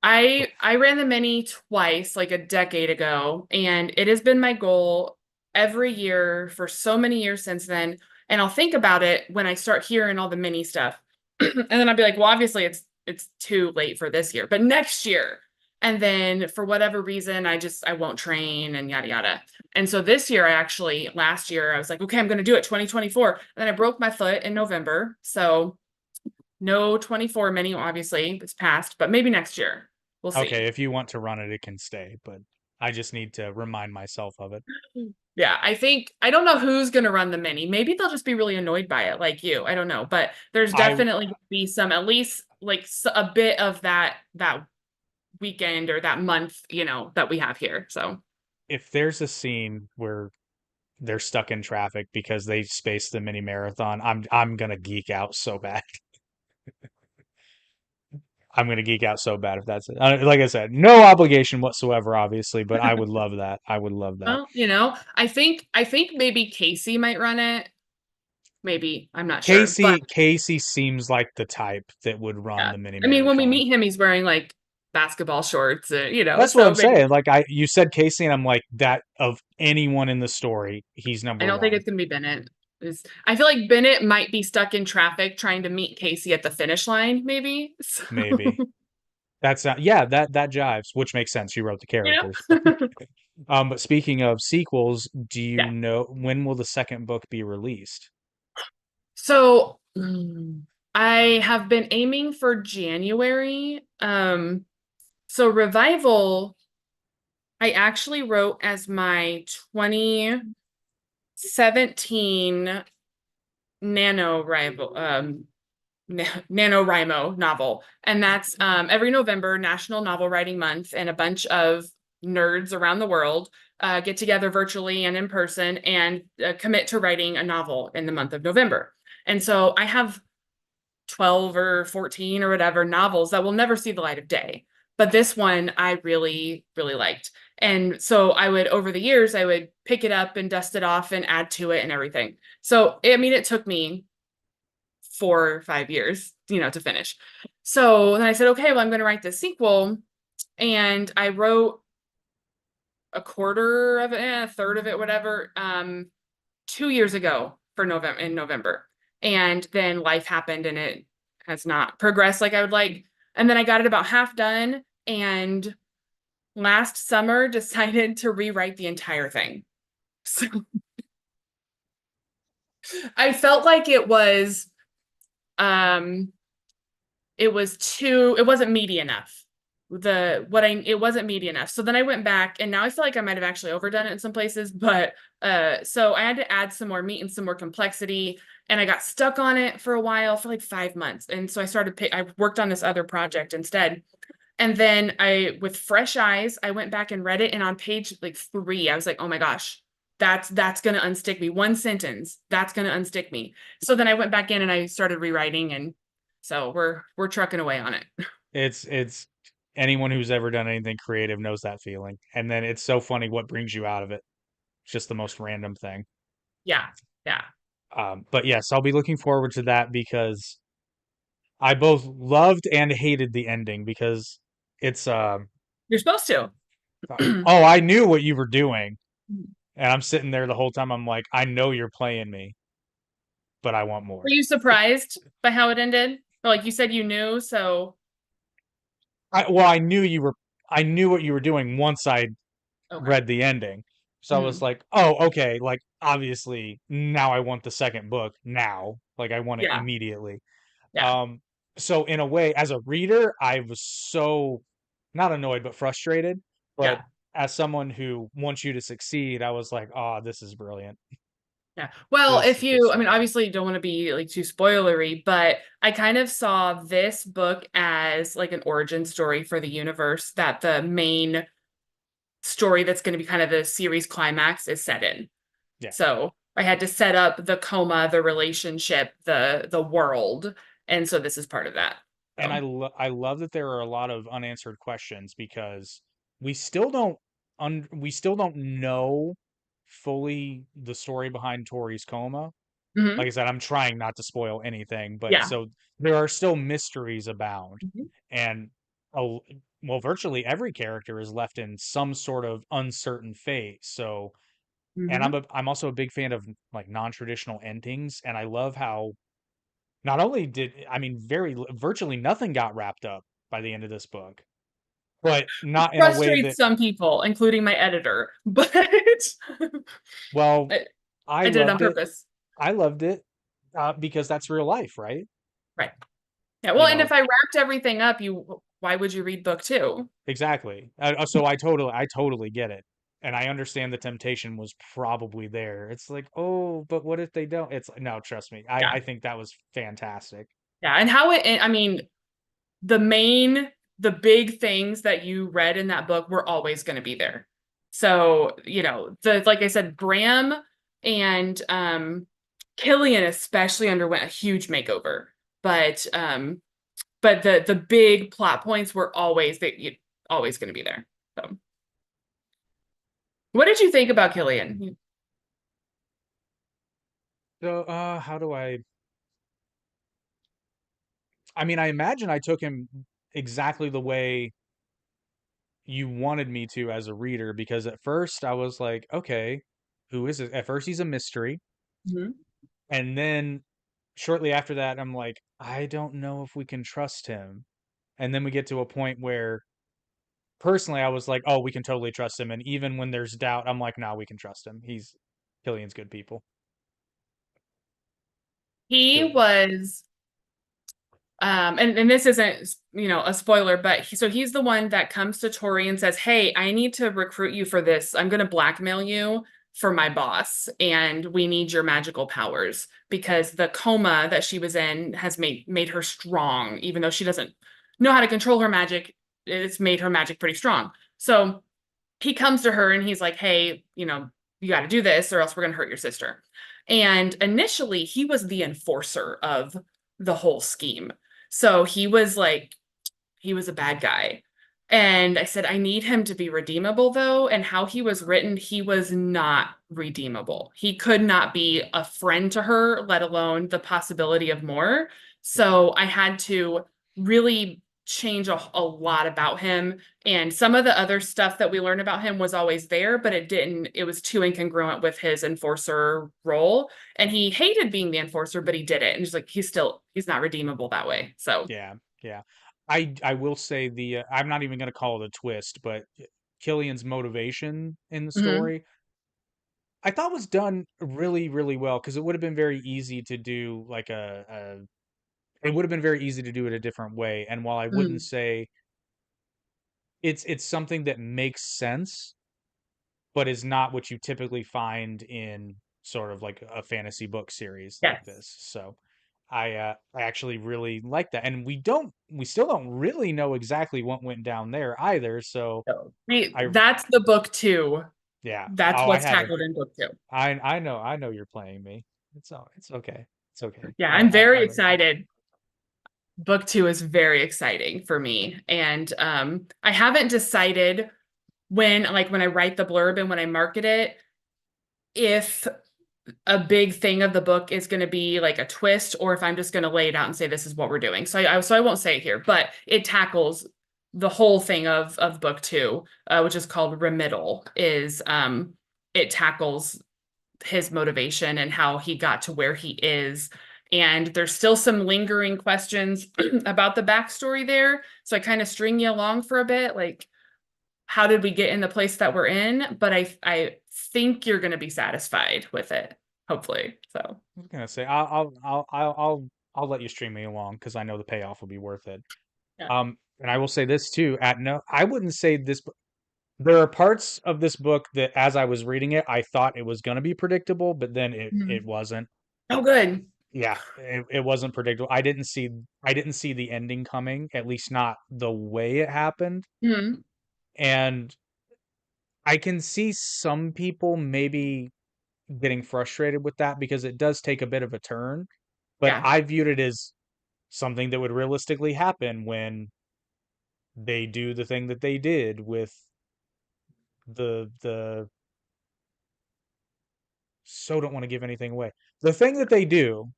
But I ran the mini twice, like a decade ago, and it has been my goal every year for so many years since then. And I'll think about it when I start hearing all the mini stuff. And then I'll be like, well, obviously it's too late for this year, but next year. And then for whatever reason, I won't train and yada yada. And so this year, last year, I was like, okay, I'm gonna do it 2024. And then I broke my foot in November. So no 24 mini, obviously, it's passed, but maybe next year. We'll okay, see. if you want to run it, it can stay, but I just need to remind myself of it. Yeah, I don't know who's going to run the mini. Maybe they'll just be really annoyed by it, like you. I don't know, but there's I definitely going to be some, at least like a bit of that weekend or that month, that we have here. So if there's a scene where they're stuck in traffic because they spaced the mini marathon, I'm gonna geek out so bad. I'm gonna geek out so bad if that's it. Like I said, no obligation whatsoever, obviously, but I would love that. I would love that. well, I think maybe Casey might run it. Maybe I'm not sure, but Casey seems like the type that would run yeah. the mini I mean, when we marathon. meet him, he's wearing like basketball shorts, That's what so I'm maybe saying. Like you said Casey, and I'm like that of anyone in the story, he's I number don't think one. it's gonna be Bennett. I feel like Bennett might be stuck in traffic trying to meet Casey at the finish line, maybe. So, Maybe. That's not yeah, that jives, which makes sense. You wrote the you characters. know? But speaking of sequels, do you Yeah. know when will the second book be released? So I have been aiming for January. So Revival, I actually wrote as my 2017 NaNoWriMo novel. And that's every November, National Novel Writing Month, and a bunch of nerds around the world get together virtually and in person and commit to writing a novel in the month of November. And so I have 12 or 14 or whatever novels that will never see the light of day. But this one I really, really liked. And so over the years, I would pick it up and dust it off and add to it and everything. So, I mean, it took me 4 or 5 years, to finish. So then I said, okay, well, I'm going to write this sequel. And I wrote a quarter of it, a third of it, whatever, 2 years ago in November. And then life happened and it has not progressed like I would like. And then I got it about half done and last summer decided to rewrite the entire thing. So I felt like um it wasn't meaty enough. It wasn't meaty enough. So then I went back and now I feel like I might have actually overdone it in some places, but so I had to add some more meat and some more complexity and I got stuck on it for a while for like 5 months. And so I worked on this other project instead. And then with fresh eyes, I went back and read it and on page like 3, I was like, "Oh my gosh, that's going to unstick me. One sentence, that's going to unstick me." So then I went back in and I started rewriting and so we're trucking away on it. It's anyone who's ever done anything creative knows that feeling. And then it's so funny what brings you out of it. It's just the most random thing. Yeah. Yeah. But yes, I'll be looking forward to that because I both loved and hated the ending because it's You're supposed to. oh, I knew what you were doing. And I'm sitting there the whole time. I'm like, I know you're playing me. but I want Were more. you surprised by how it ended? Or like you said, you knew, so Well, I knew what you were doing once I okay. read the ending. So I was Mhm. like, oh, okay, like obviously now I want the second book now. Like I want it Yeah, immediately. yeah, Um, so in a way, as a reader, I was so not annoyed but frustrated. But yeah, as someone who wants you to succeed, I was like, oh, this is brilliant. yeah. Well, This if is good you, I mean, stuff. obviously you don't want to be like too spoilery, but I kind of saw this book as like an origin story for the universe that the main story that's going to be kind of the series climax is set in. Yeah. So I had to set up the coma, the relationship, the world, and so this is part of that. And So, I love that there are a lot of unanswered questions because we still don't we still don't know fully the story behind Tori's coma. Like I mhm. said, I'm trying not to spoil anything, but Yeah. so there are still mysteries abound, Mhm. and a, well, virtually every character is left in some sort of uncertain fate. So, and Mhm. I'm also a big fan of like non-traditional endings, and I love how not only did I mean virtually nothing got wrapped up by the end of this book, but not in a way Frustrates that some people, including my editor, but well, I, I I did it on loved it. purpose. I loved it because that's real life, right? Right. Yeah. Well, You and if know, I wrapped everything up, why would you read book two? exactly. So I totally get it, and I understand the temptation was probably there. It's like, oh, but what if they don't? It's no, trust me. Yeah. I think that was fantastic. Yeah. And how I mean, the main, the big things that you read in that book were always going to be there. So, like I said, Bram and Killian especially underwent a huge makeover. But the big plot points were always going to be there. So, what did you think about Killian? So, how do I mean, I imagine I took him exactly the way you wanted me to as a reader because at first I was like, okay, who is it? At first he's a mystery, Mhm. and then shortly after that I'm like, I don't know if we can trust him. And then we get to a point where personally I was like, oh, we can totally trust him. And even when there's doubt, I'm like, no, we can trust him. He's Killian's good people. He Killian. was and this isn't, a spoiler, but he's the one that comes to Tori and says, "Hey, I need to recruit you for this. I'm going to blackmail you for my boss, and we need your magical powers because the coma that she was in has made her strong, even though she doesn't know how to control her magic. It's made her magic pretty strong." So he comes to her and he's like, "Hey, you got to do this, or else we're going to hurt your sister." And initially, he was the enforcer of the whole scheme. So he was a bad guy. And I said, I need him to be redeemable, though. And how he was written, he was not redeemable. He could not be a friend to her, let alone the possibility of more. So I had to really change a lot about him. And some of the other stuff that we learned about him was always there, but it was too incongruent with his enforcer role. And he hated being the enforcer, but he did it. And he's like, he's not redeemable that way. So, Yeah, yeah. I will say I'm not even gonna call it a twist, but Killian's motivation in the mhm. story I thought was done really, really well because it would have been very easy to do like it would have been very easy to do it a different way. And while I wouldn't Mhm. say it's something that makes sense, but is not what you typically find in sort of like a fantasy book series like Yes. this. So I actually really like that. And we still don't really know exactly what went down there either. So So I that's the book two. yeah. That's Oh, I what's haven't. tackled in book two. I know you're playing me. It's okay. It's okay. Yeah, I'm I very like it. excited. Book two is very exciting for me. And I haven't decided when I write the blurb and when I market it, if a big thing of the book is going to be like a twist or if I'm just going to lay it out and say this is what we're doing. So I won't say it here, but it tackles the whole thing of book two, which is called Remittal, is it tackles his motivation and how he got to where he is. And there's still some lingering questions about the backstory there. So I kind of string you along for a bit, like, how did we get in the place that we're in? But I think you're going to be satisfied with it, hopefully. So I was gonna say I'll let you stream me along because I know the payoff will be worth it. yeah. And I will say this too. I wouldn't say this. There are parts of this book that, as I was reading it, I thought it was gonna be predictable, but then it Mhm. wasn't. Oh, good. Yeah, it wasn't predictable. I didn't see the ending coming, at least not the way it happened. Mhm. And I can see some people maybe getting frustrated with that because it does take a bit of a turn. But Yeah. I viewed it as something that would realistically happen when they do the thing that they did with the so don't want to give anything away. The thing that they do,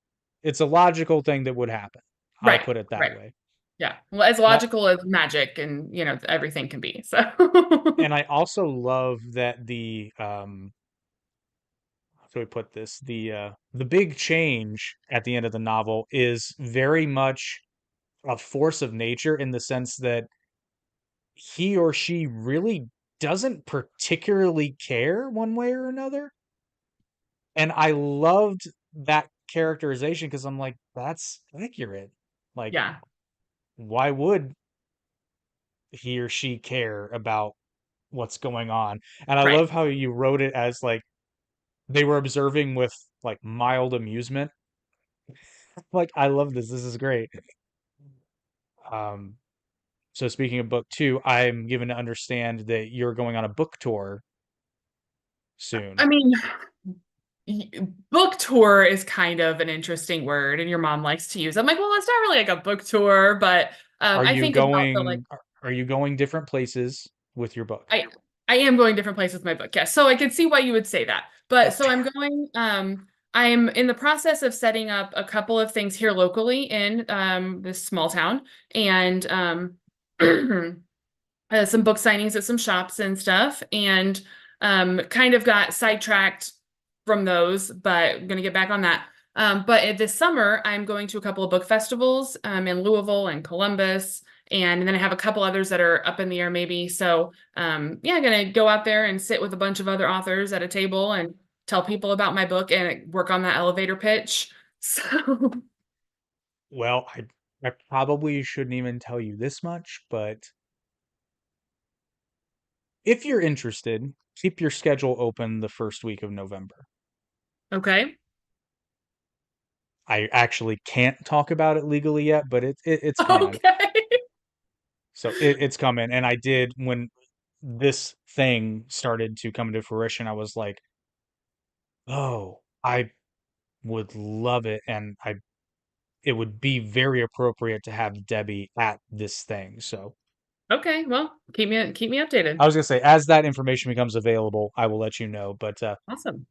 it's a logical thing that would happen. I'll Right. put it that Right. way. Yeah. Well, as And I logical as magic and, everything can be. So, and I also love that how do we put this? The big change at the end of the novel is very much a force of nature in the sense that he or she really doesn't particularly care one way or another. And I loved that characterization because I'm like, that's accurate. Like, yeah. why would he or she care about what's going on? And I Right. love how you wrote it as like they were observing with like mild amusement. Like, I love this. This is great. Um, so speaking of book two, I'm given to understand that you're going on a book tour I soon. mean, book tour is kind of an interesting word, and your mom likes to use. I'm like, well, it's not really like a book tour, but Are I you think about the like. are you going different places with your book? I I am going different places with my book. Yes. So I can see why you would say that. Oh, But so I'm in the process of setting up a couple of things here locally in this small town and some book signings at some shops and stuff and kind of got sidetracked from those, but I'm going to get back on that. But this summer, I'm going to a couple of book festivals in Louisville and Columbus, and then I have a couple others that are up in the air maybe. So yeah, I'm going to go out there and sit with a bunch of other authors at a table and tell people about my book and work on that elevator pitch. So well, I probably shouldn't even tell you this much, but if you're interested, keep your schedule open the first week of November. okay. I actually can't talk about it legally yet, but it's coming. Okay. So it's coming. And I did when this thing started to come to fruition, I was like, oh, I would love it, and I it would be very appropriate to have Debbie at this thing. So Okay. Well, keep me I updated. was gonna say, as that information becomes available, I will let you know. But Awesome.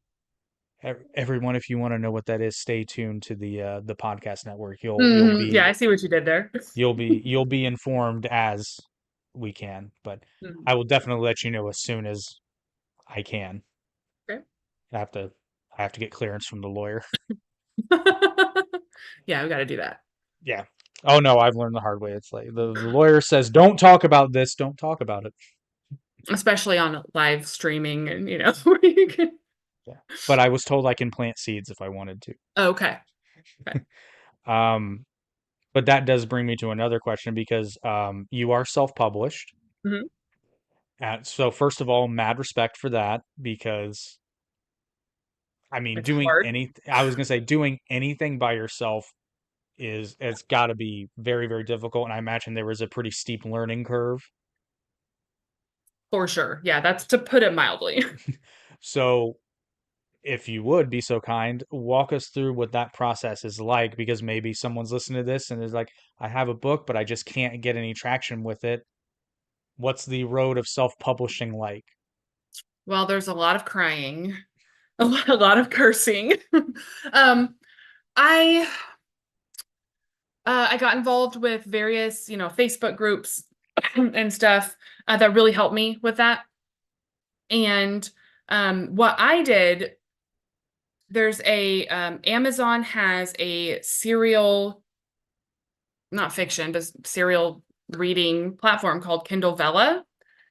everyone, if you want to know what that is, stay tuned to the podcast network. Yeah, I see what you did there. You'll be informed as we can. But Mhm. I will definitely let you know as soon as I can. Okay. I have to I have to get clearance from the lawyer. Yeah, we got to do that, Yeah. Oh no, I've learned the hard way. It's like the lawyer says, "Don't talk about this. Don't talk about it." especially on live streaming and where you can. Yeah. But I was told I can plant seeds if I wanted to. Okay. Okay. Um, but that does bring me to another question because you are self-published. Mhm. So first of all, mad respect for that because I mean, It's hard I was gonna say doing anything by yourself is it's got to be very, very difficult, and I imagine there was a pretty steep learning curve. for sure. Yeah, that's to put it mildly. So if you would be so kind, walk us through what that process is like because maybe someone's listening to this and is like, I have a book, but I just can't get any traction with it. What's the road of self-publishing like? Well, there's a lot of crying, a lot of cursing. um, I I got involved with various, Facebook groups and stuff that really helped me with that. And what I did there's a Amazon has a serial, not fiction, but serial reading platform called Kindle Vella.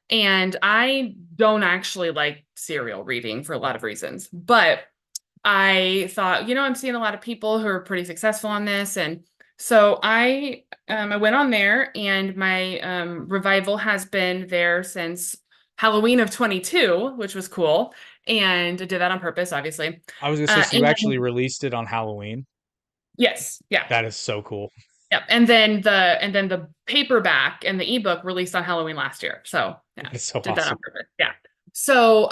And I don't actually like serial reading for a lot of reasons, but I thought, I'm seeing a lot of people who are pretty successful on this. And so I went on there, and my revival has been there since Halloween of 22, which was cool. And I did that on purpose, obviously. I was gonna say, so you actually And released it on Halloween. yes, yeah. That is so cool. Yep. And then the paperback and the ebook released on Halloween last year. So yeah, That's so did that on awesome. purpose. Yeah. So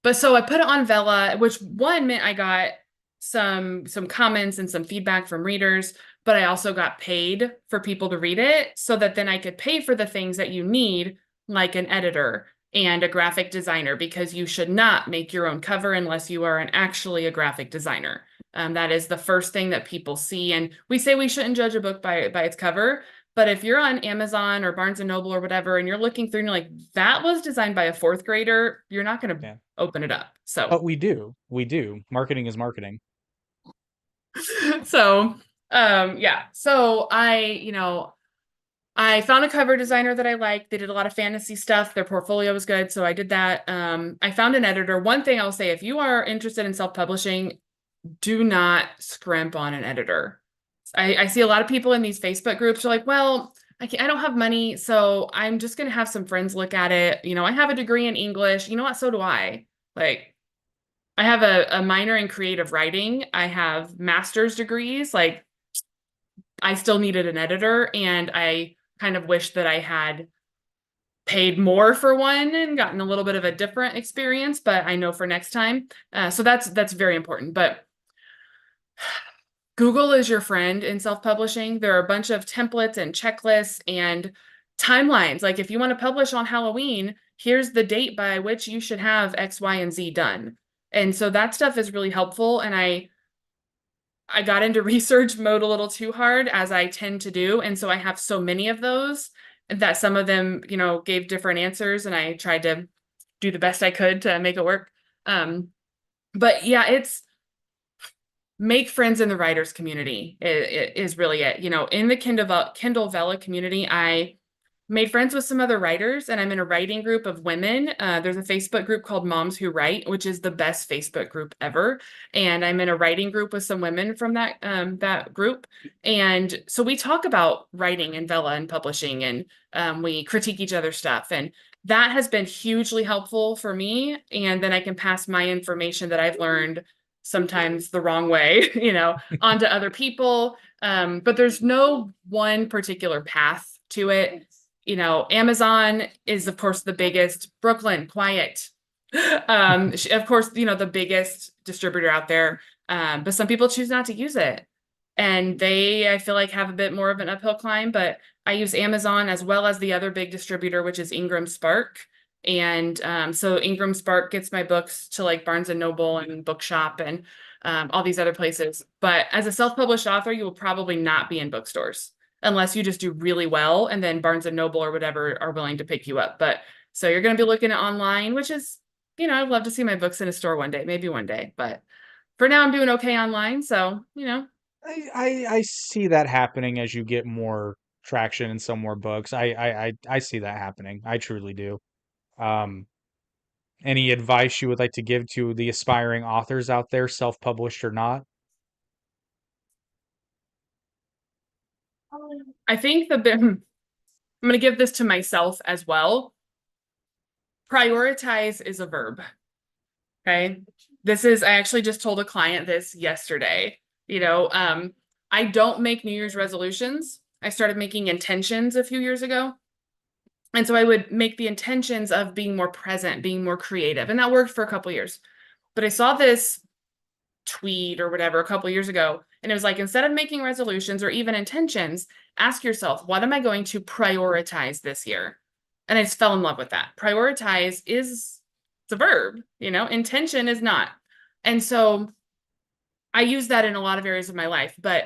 but so I put it on Vella, which one meant I got some comments and some feedback from readers, but I also got paid for people to read it so that then I could pay for the things that you need, like an editor and a graphic designer, because you should not make your own cover unless you are actually a graphic designer. That is the first thing that people see. And we say we shouldn't judge a book by its cover. But if you're on Amazon or Barnes and Noble or whatever, and you're looking through and you're like, that was designed by a fourth grader, you're not going to Yeah. open it up. So, But we do. We do. Marketing is marketing. so, yeah. So I found a cover designer that I liked. They did a lot of fantasy stuff. Their portfolio was good. So I did that. I found an editor. One thing I'll say, if you are interested in self-publishing, do not scrimp on an editor. I see a lot of people in these Facebook groups are like, well, I don't have money, so I'm just going to have some friends look at it. I have a degree in English. You know what? So do I. Like, I have a minor in creative writing. I have master's degrees. Like, I still needed an editor, and I kind of wish that I had paid more for one and gotten a little bit of a different experience, but I know for next time. So that's very important. But Google is your friend in self-publishing. There are a bunch of templates and checklists and timelines. Like, if you want to publish on Halloween, here's the date by which you should have X, Y, and Z done. And so that stuff is really helpful. And I got into research mode a little too hard, as I tend to do. And so I have so many of those that some of them, gave different answers, and I tried to do the best I could to make it work. But yeah, it's make friends in the writers community is really it. In the Kindle Vella community, I made friends with some other writers, and I'm in a writing group of women. There's a Facebook group called Moms Who Write, which is the best Facebook group ever. And I'm in a writing group with some women from that group. And so we talk about writing and Vella and publishing, and we critique each other's stuff. And that has been hugely helpful for me. And then I can pass my information that I've learned, sometimes the wrong way, onto other people. But there's no one particular path to it. Amazon is, of course, the biggest. Brooklyn, quiet. Of course, the biggest distributor out there. But some people choose not to use it. And I feel like, have a bit more of an uphill climb. But I use Amazon as well as the other big distributor, which is Ingram Spark. And so Ingram Spark gets my books to like Barnes and Noble and Bookshop and all these other places. But as a self-published author, you will probably not be in bookstores unless you just do really well, and then Barnes and Noble or whatever are willing to pick you up. But so you're going to be looking at online, which is, I'd love to see my books in a store one day, maybe one day. But for now, I'm doing okay online. So, I see that happening as you get more traction and sell more books. I see that happening. I truly do. Um, any advice you would like to give to the aspiring authors out there, self-published or not? I think I'm going to give this to myself as well. Prioritize is a verb. Okay. I actually just told a client this yesterday. I don't make New Year's resolutions. I started making intentions a few years ago. And so I would make the intentions of being more present, being more creative. And that worked for a couple years. But I saw this tweet or whatever a couple years ago, and it was like, instead of making resolutions or even intentions, ask yourself, what am I going to prioritize this year? And I just fell in love with that. Prioritize is it's a verb, intention is not. And so I use that in a lot of areas of my life, but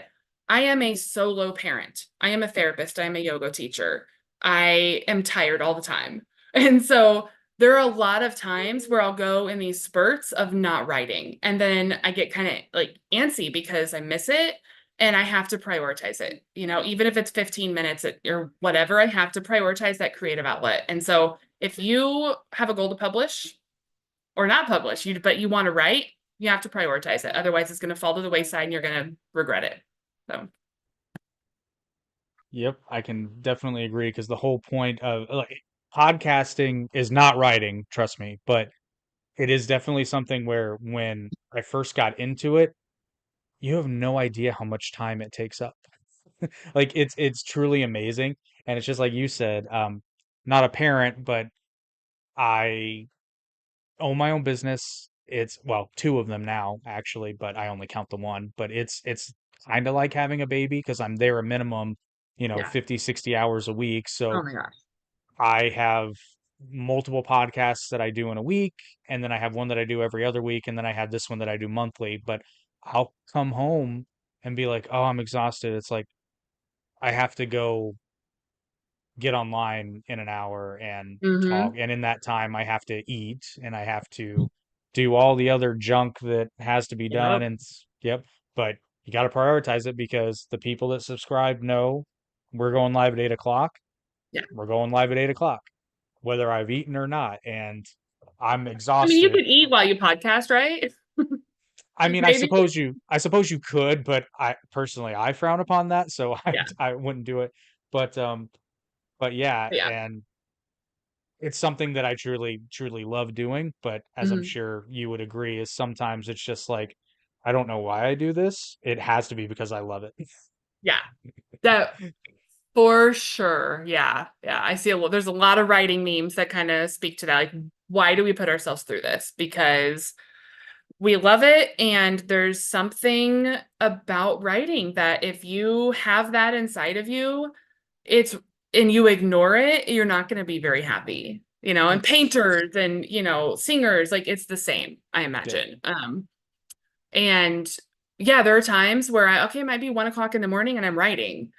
I am a solo parent. I am a therapist. I am a yoga teacher. I am tired all the time. And so there are a lot of times where I'll go in these spurts of not writing. And then I get kind of like antsy because I miss it and I have to prioritize it. Even if it's 15 minutes or whatever, I have to prioritize that creative outlet. And so if you have a goal to publish or not publish, but you want to write, you have to prioritize it. Otherwise, it's going to fall to the wayside and you're going to regret it. So, Yep, I can definitely agree because the whole point of like podcasting is not writing, trust me, but it is definitely something where when I first got into it, you have no idea how much time it takes up. Like it's truly amazing. And it's just like you said, not a parent, but I own my own business. It's well, two of them now actually, but I only count the one. But it's kind of like having a baby because I'm there a minimum, yeah. 50, 60 hours a week. Oh So my gosh. I have multiple podcasts that I do in a week, and then I have one that I do every other week, and then I have this one that I do monthly. But I'll come home and be like, oh, I'm exhausted. It's like I have to go get online in an hour and talk. Mm-hmm. And in that time, I have to eat and I have to do all the other junk that has to be done. Yep. And yep, but you got to prioritize it because the people that subscribe know we're going live at 8 o'clock. Yeah. We're going live at 8 o'clock, whether I've eaten or not. And I'm I mean, you exhausted. could eat while you podcast, right? I mean, Maybe. I suppose you could, but I personally I frown upon that, so Yeah. I wouldn't do it. But but yeah, Yeah. and it's something that I truly love doing, but as I'm Mhm. sure you would agree, is sometimes it's just like, I don't know why I do this. It has to be because I love it. Yeah. That for sure. Yeah. Yeah. I see there's a lot of writing memes that kind of speak to that. Like, why do we put ourselves through this? Because we love it. And there's something about writing that if you have that inside of you, it's and you ignore it, you're not going to be very happy. And painters and, singers, like it's the same, I Yeah. imagine. And yeah, there are times where okay, it might be 1 o'clock in the morning and I'm writing,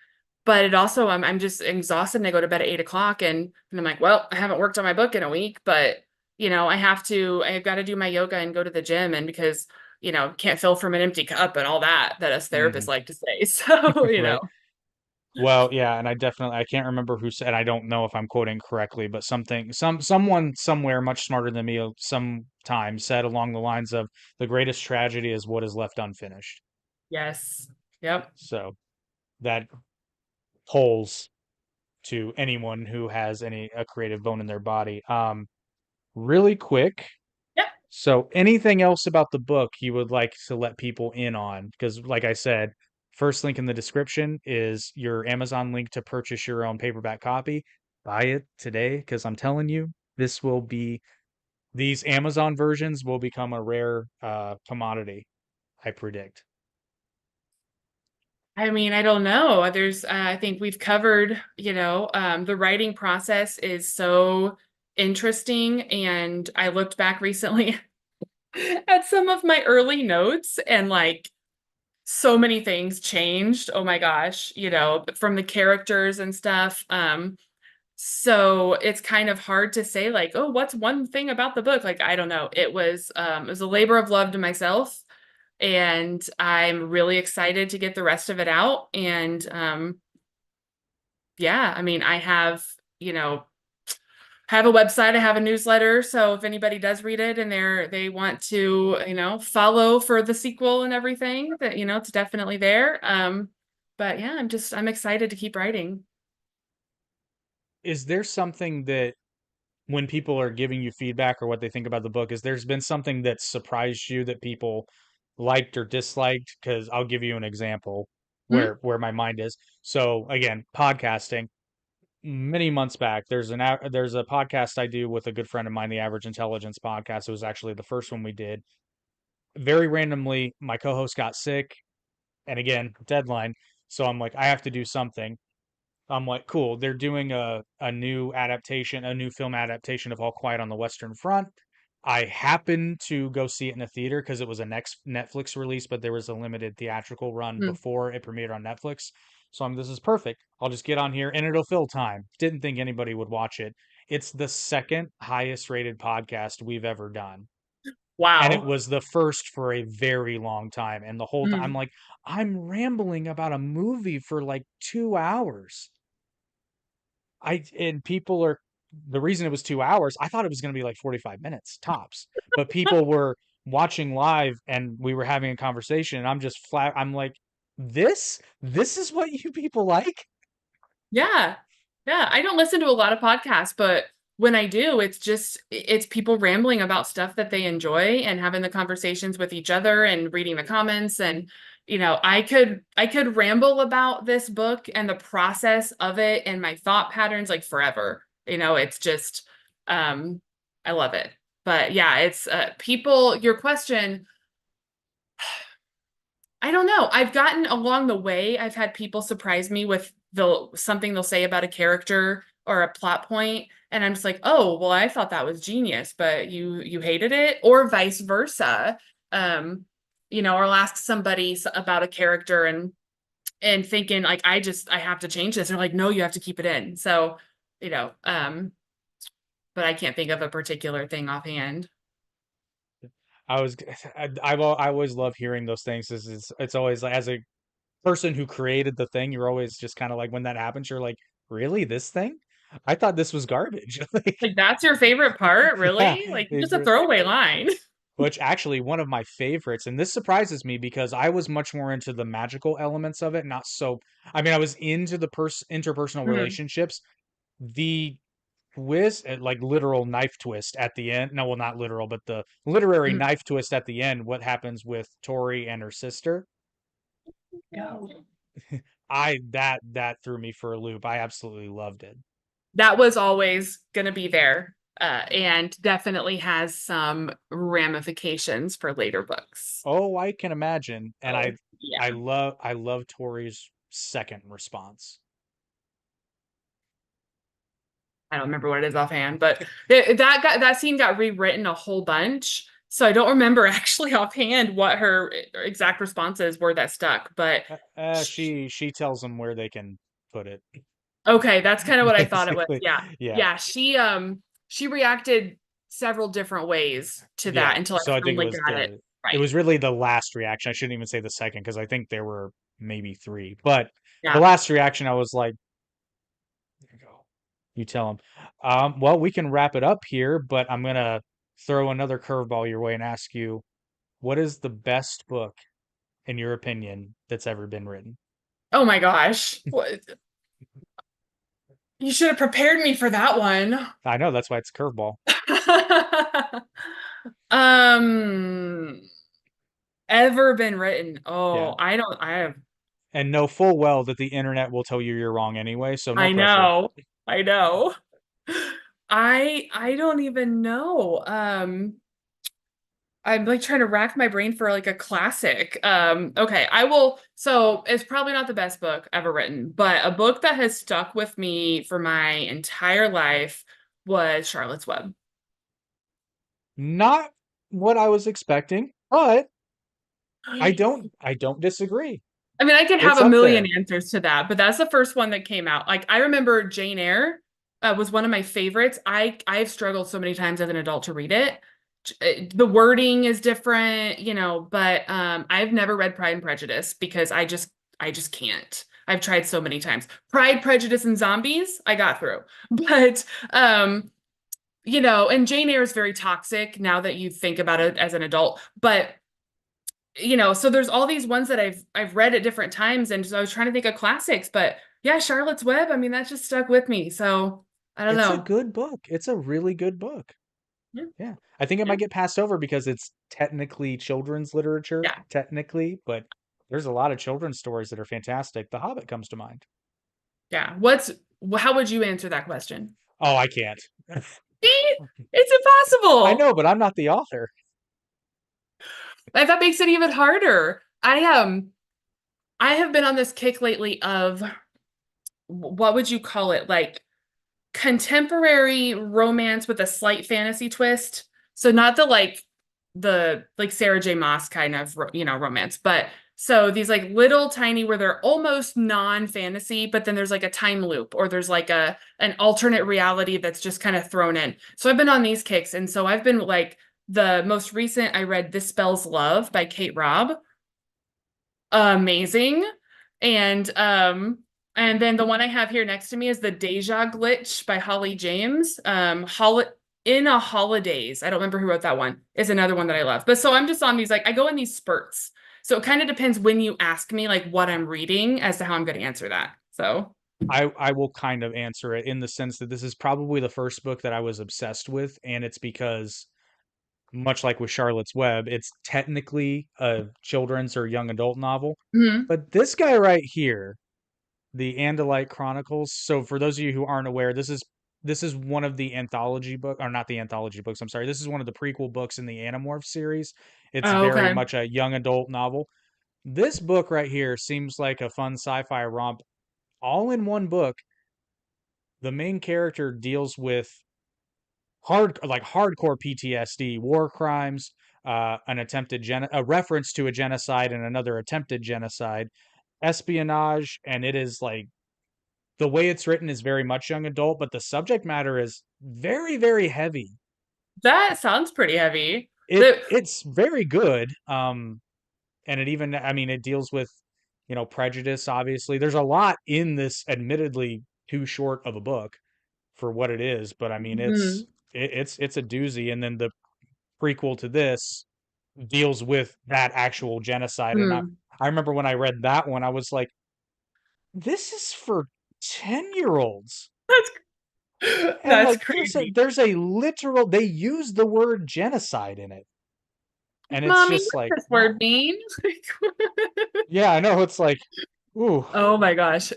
but it also, I'm just exhausted and I go to bed at 8 o'clock and I'm like, well, I haven't worked on my book in a week, but I've got to do my yoga and go to the gym and because, can't fill from an empty cup and all that us therapists Hmm. like to say. So, Right. Well, yeah, and I can't remember who said, I don't know if I'm quoting correctly, but someone somewhere much smarter than me sometime said along the lines of the greatest tragedy is what is left unfinished. yes. Yep. So that holds to anyone who has any a creative bone in their body. Really quick. Yep. So anything else about the book you would like to let people in on? Because like I said, first link in the description is your Amazon link to purchase your own paperback copy. Buy it today because I'm telling you, this will be these Amazon versions will become a rare commodity, I predict. I mean, I don't know. I think we've covered, the writing process is so interesting. And I looked back recently at some of my early notes and like so many things changed. Oh my gosh, from the characters and stuff. So it's kind of hard to say like, oh, what's one thing about the book? Like, I don't know. It was a labor of love to myself and I'm really excited to get the rest of it out. And yeah, I mean, I have a website, I have a newsletter. So if anybody does read it and they want to, follow for the sequel and everything, that it's definitely there. But yeah, I'm excited to keep writing. Is there something that when people are giving you feedback or what they think about the book, is there's been something that surprised you that people liked or disliked? Because I'll give you an example Hmm? where my mind is. So again, podcasting. Many months back, there's a podcast I do with a good friend of mine, the Average Intelligence podcast. It was actually the first one we did. Very randomly, my co-host got sick, and again, deadline. So I'm like, I have to do something. I'm like, cool. They're doing a new adaptation, a new film adaptation of All Quiet on the Western Front. I happened to go see it in a theater because it was a next Netflix release, but there was a limited theatrical run Hmm. before it premiered on Netflix. So this is perfect. I'll just get on here and it'll fill time. Didn't think anybody would watch it. It's the second highest rated podcast we've ever done. And it Wow. was the first for a very long time. And the whole time I'm Mm. like, I'm rambling about a movie for like 2 hours. And people are the reason it was 2 hours, I thought it was going to be like 45 minutes tops. But people were watching live and we were having a conversation and I'm just flat. I'm like, this is what you people like? Yeah. Yeah. I don't listen to a lot of podcasts, but when I do, it's people rambling about stuff that they enjoy and having the conversations with each other and reading the comments. And, I could ramble about this book and the process of it and my thought patterns like forever. It's just, um, I love it. But yeah, it's people, your question, I don't know. I've gotten along the way, I've had people surprise me with something they'll say about a character or a plot point, and I'm just like, "Oh, well, I thought that was genius, but you hated it," or vice versa. Or I'll ask somebody about a character and thinking like, I have to change this. They're like, "No, you have to keep it in." So, you know, um, but I can't think of a particular thing offhand. I was I always love hearing those things. It's always like as a person who created the thing, you're always just kind of like when that happens, you're like, really, this thing? I thought this was garbage. Like, Like, that's your favorite part, yeah, really? Like, just a throwaway line. which actually one of my favorites, and this surprises me because I was much more into the magical elements of it, not so. I mean, I was into the interpersonal Mhm. relationships. The twist, like literal knife twist at the end. No, well, not literal, but the literary Mhm. knife twist at the end. What happens with Tori and her sister? Go. That threw me for a loop. I absolutely loved it. That was always going to be there, and definitely has some ramifications for later books. Oh, I can imagine. And Oh, yeah. I love Tori's second response. I don't remember what it is offhand, but that scene got rewritten a whole bunch. So I don't remember actually offhand what her exact responses were that stuck. But She tells them where they can put it. okay, that's kind of what I thought it was. Basically, Yeah. yeah, Yeah, she reacted several different ways to yeah. that until I So I think finally got it it right. was really the last reaction. I shouldn't even say the second because I think there were maybe three. But the Yeah. last reaction, I was like, there you go. You tell them. Well, we can wrap it up here, but I'm gonna throw another curveball your way and ask you, what is the best book, in your opinion, that's ever been written? Oh my gosh. What? You should have prepared me for that one. I know that's why it's a curveball. Um, ever been written? Yeah. Oh, I have, And know full well that the internet will tell you you're wrong anyway, so no I pressure. know, I know. I don't even know. I'm like trying to rack my brain for like a classic. Okay, I will. So it's probably not the best book ever written, but a book that has stuck with me for my entire life was Charlotte's Web. Not what I was expecting, but I don't disagree. I mean, I could have It's a up million there. answers to that, but that's the first one that came out. Like I remember Jane Eyre was one of my favorites. I've struggled so many times as an adult to read it. The wording is different, but I've never read Pride and Prejudice because I just can't. I've tried so many times. Pride, Prejudice, and Zombies, I got through. But and Jane Eyre is very toxic now that you think about it as an adult. But so there's all these ones that I've read at different times, and so I was trying to think of classics, but yeah, Charlotte's Web, I mean, that just stuck with me. So I don't It's a know. good book. It's a really good book. Yeah, Yeah. I think it yeah, might get passed over because it's technically children's literature, yeah, technically, but there's a lot of children's stories that are fantastic. The Hobbit comes to mind. yeah. How would you answer that question? Oh, I can't. See? It's I impossible. know, but I'm not the author. That makes it even harder. I have been on this kick lately of what would you call it? Like contemporary romance with a slight fantasy twist. So not the like Sarah J. Maas kind of romance, but So these like little tiny where they're almost non-fantasy, but then there's like a time loop or there's like a an alternate reality that's just kind of thrown in. So I've been on these kicks. And so I've been like the most recent I read This Spells Love by Kate Robb. Amazing. And then the one I have here next to me is The Deja Glitch by Holly James. In a Holidays. I don't remember who wrote that one. Is another one that I love. But so I'm just on these like I go in these spurts. So it kind of depends when you ask me like what I'm reading as to how I'm going to answer that. So, I will kind of answer it in the sense that this is probably the first book that I was obsessed with, and it's because much like with Charlotte's Web, it's technically a children's or young adult novel. mhm. But this guy right here, the Andalite Chronicles. So for those of you who aren't aware, this is one of the anthology book or not the anthology books, I'm sorry. This is one of the prequel books in the Animorph series. It's Oh, very okay. much a young adult novel. This book right here seems like a fun sci-fi romp all in one book. The main character deals with hardcore PTSD, war crimes, a reference to a genocide and another attempted genocide, espionage, and it is like the way it's written is very much young adult, but the subject matter is very, very heavy. That sounds pretty heavy. It The it's very good. And it even, I mean, it deals with, prejudice, obviously. There's a lot in this admittedly too short of a book for what it is, but I mean mhm. it's a doozy. And then the prequel to this deals with that actual genocide. And Hmm. I remember when I read that one, I was like, this is for 10-year-olds. That's And that's like there's a crazy. there's a literal they use the word genocide in it. And it's Mommy, just what's like, this word wow. mean? Yeah, I know it's like, ooh, Oh my gosh.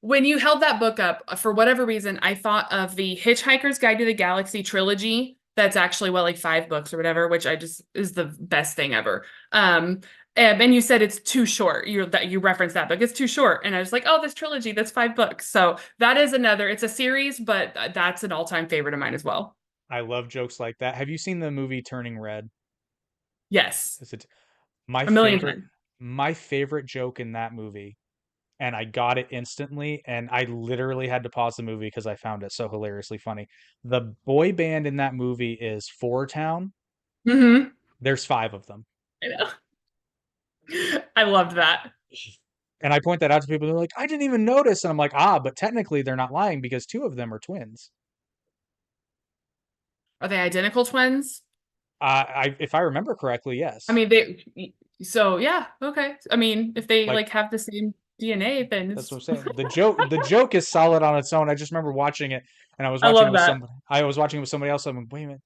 When you held that book up, for whatever reason, I thought of the Hitchhiker's Guide to the Galaxy trilogy. That's actually what, like 5 books or whatever, which I just is the best thing ever. And you said it's too short. You referenced that book. It's too short. And I was like, oh, this trilogy, that's 5 books. So that is another, it's a series, but that's an all-time favorite of mine as well. I love jokes like that. Have you seen the movie Turning Red? Yes. Is it my A million favorite times. my favorite joke in that movie, and I got it instantly, and I literally had to pause the movie because I found it so hilariously funny. The boy band in that movie is Four Town. Hmm. There's five of them. I know. I loved that. And I point that out to people, they're like, I didn't even notice. And I'm like, but technically they're not lying because two of them are twins. Are they identical twins? If I remember correctly, I yes. mean, so yeah, okay. I mean, if they Like like have the same DNA, then that's what it's, I'm saying. The joke is solid on its own. I just remember watching it, and I love that. I was watching it with somebody else. I'm like, wait a minute.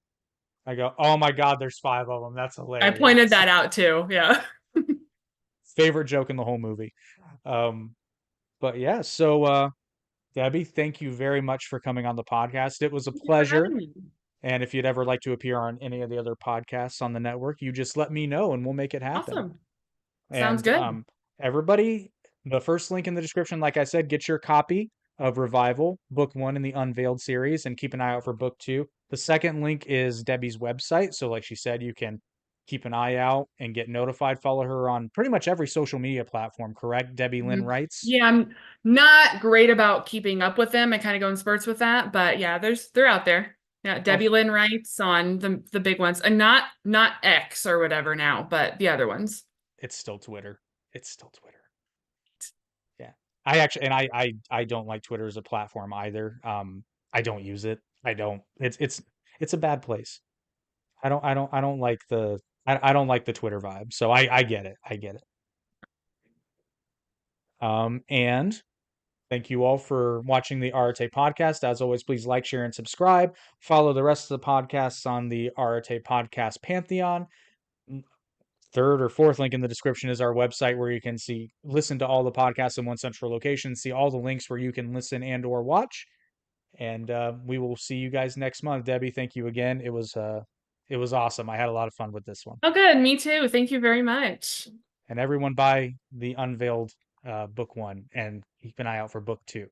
I go, oh my god, there's five of them. That's I pointed hilarious. that out too. Yeah. Favorite joke in the whole movie. Um, but yeah, so Debbie, thank you very much for coming on the podcast. It was a Thank you for pleasure. having me. And if you'd ever like to appear on any of the other podcasts on the network, you just let me know and we'll make it happen. Awesome. Sounds And good. everybody, the first link in the description, like I said, get your copy of Revival, book one in the Unveiled series, and keep an eye out for book two. The second link is Debbie's website. So, like she said, you can keep an eye out and get notified. Follow her on pretty much every social media platform, correct? Debbie Lynn Mhm. writes. Yeah, I'm not great about keeping up with them. I kind of go in spurts with that, but yeah, they're out there. Yeah, Well, Debbie Lynn writes on the big ones, and not X or whatever now, but the other ones. it's still Twitter. It's still Twitter. Yeah. I actually, and I don't like Twitter as a platform either. I don't use it. I don't. It's a bad place. I don't like I don't like the Twitter vibe. So I get it. I get it. And thank you all for watching the Arete podcast. As always, please like, share, and subscribe. Follow the rest of the podcasts on the Arete podcast pantheon. Third or fourth link in the description is our website where you can listen to all the podcasts in one central location, see all the links where you can listen and or watch. And we will see you guys next month. Debbie, thank you again. It was awesome. I had a lot of fun with this one. Oh, good. Me too. Thank you very much. And everyone buy the Unveiled book one and keep an eye out for book two.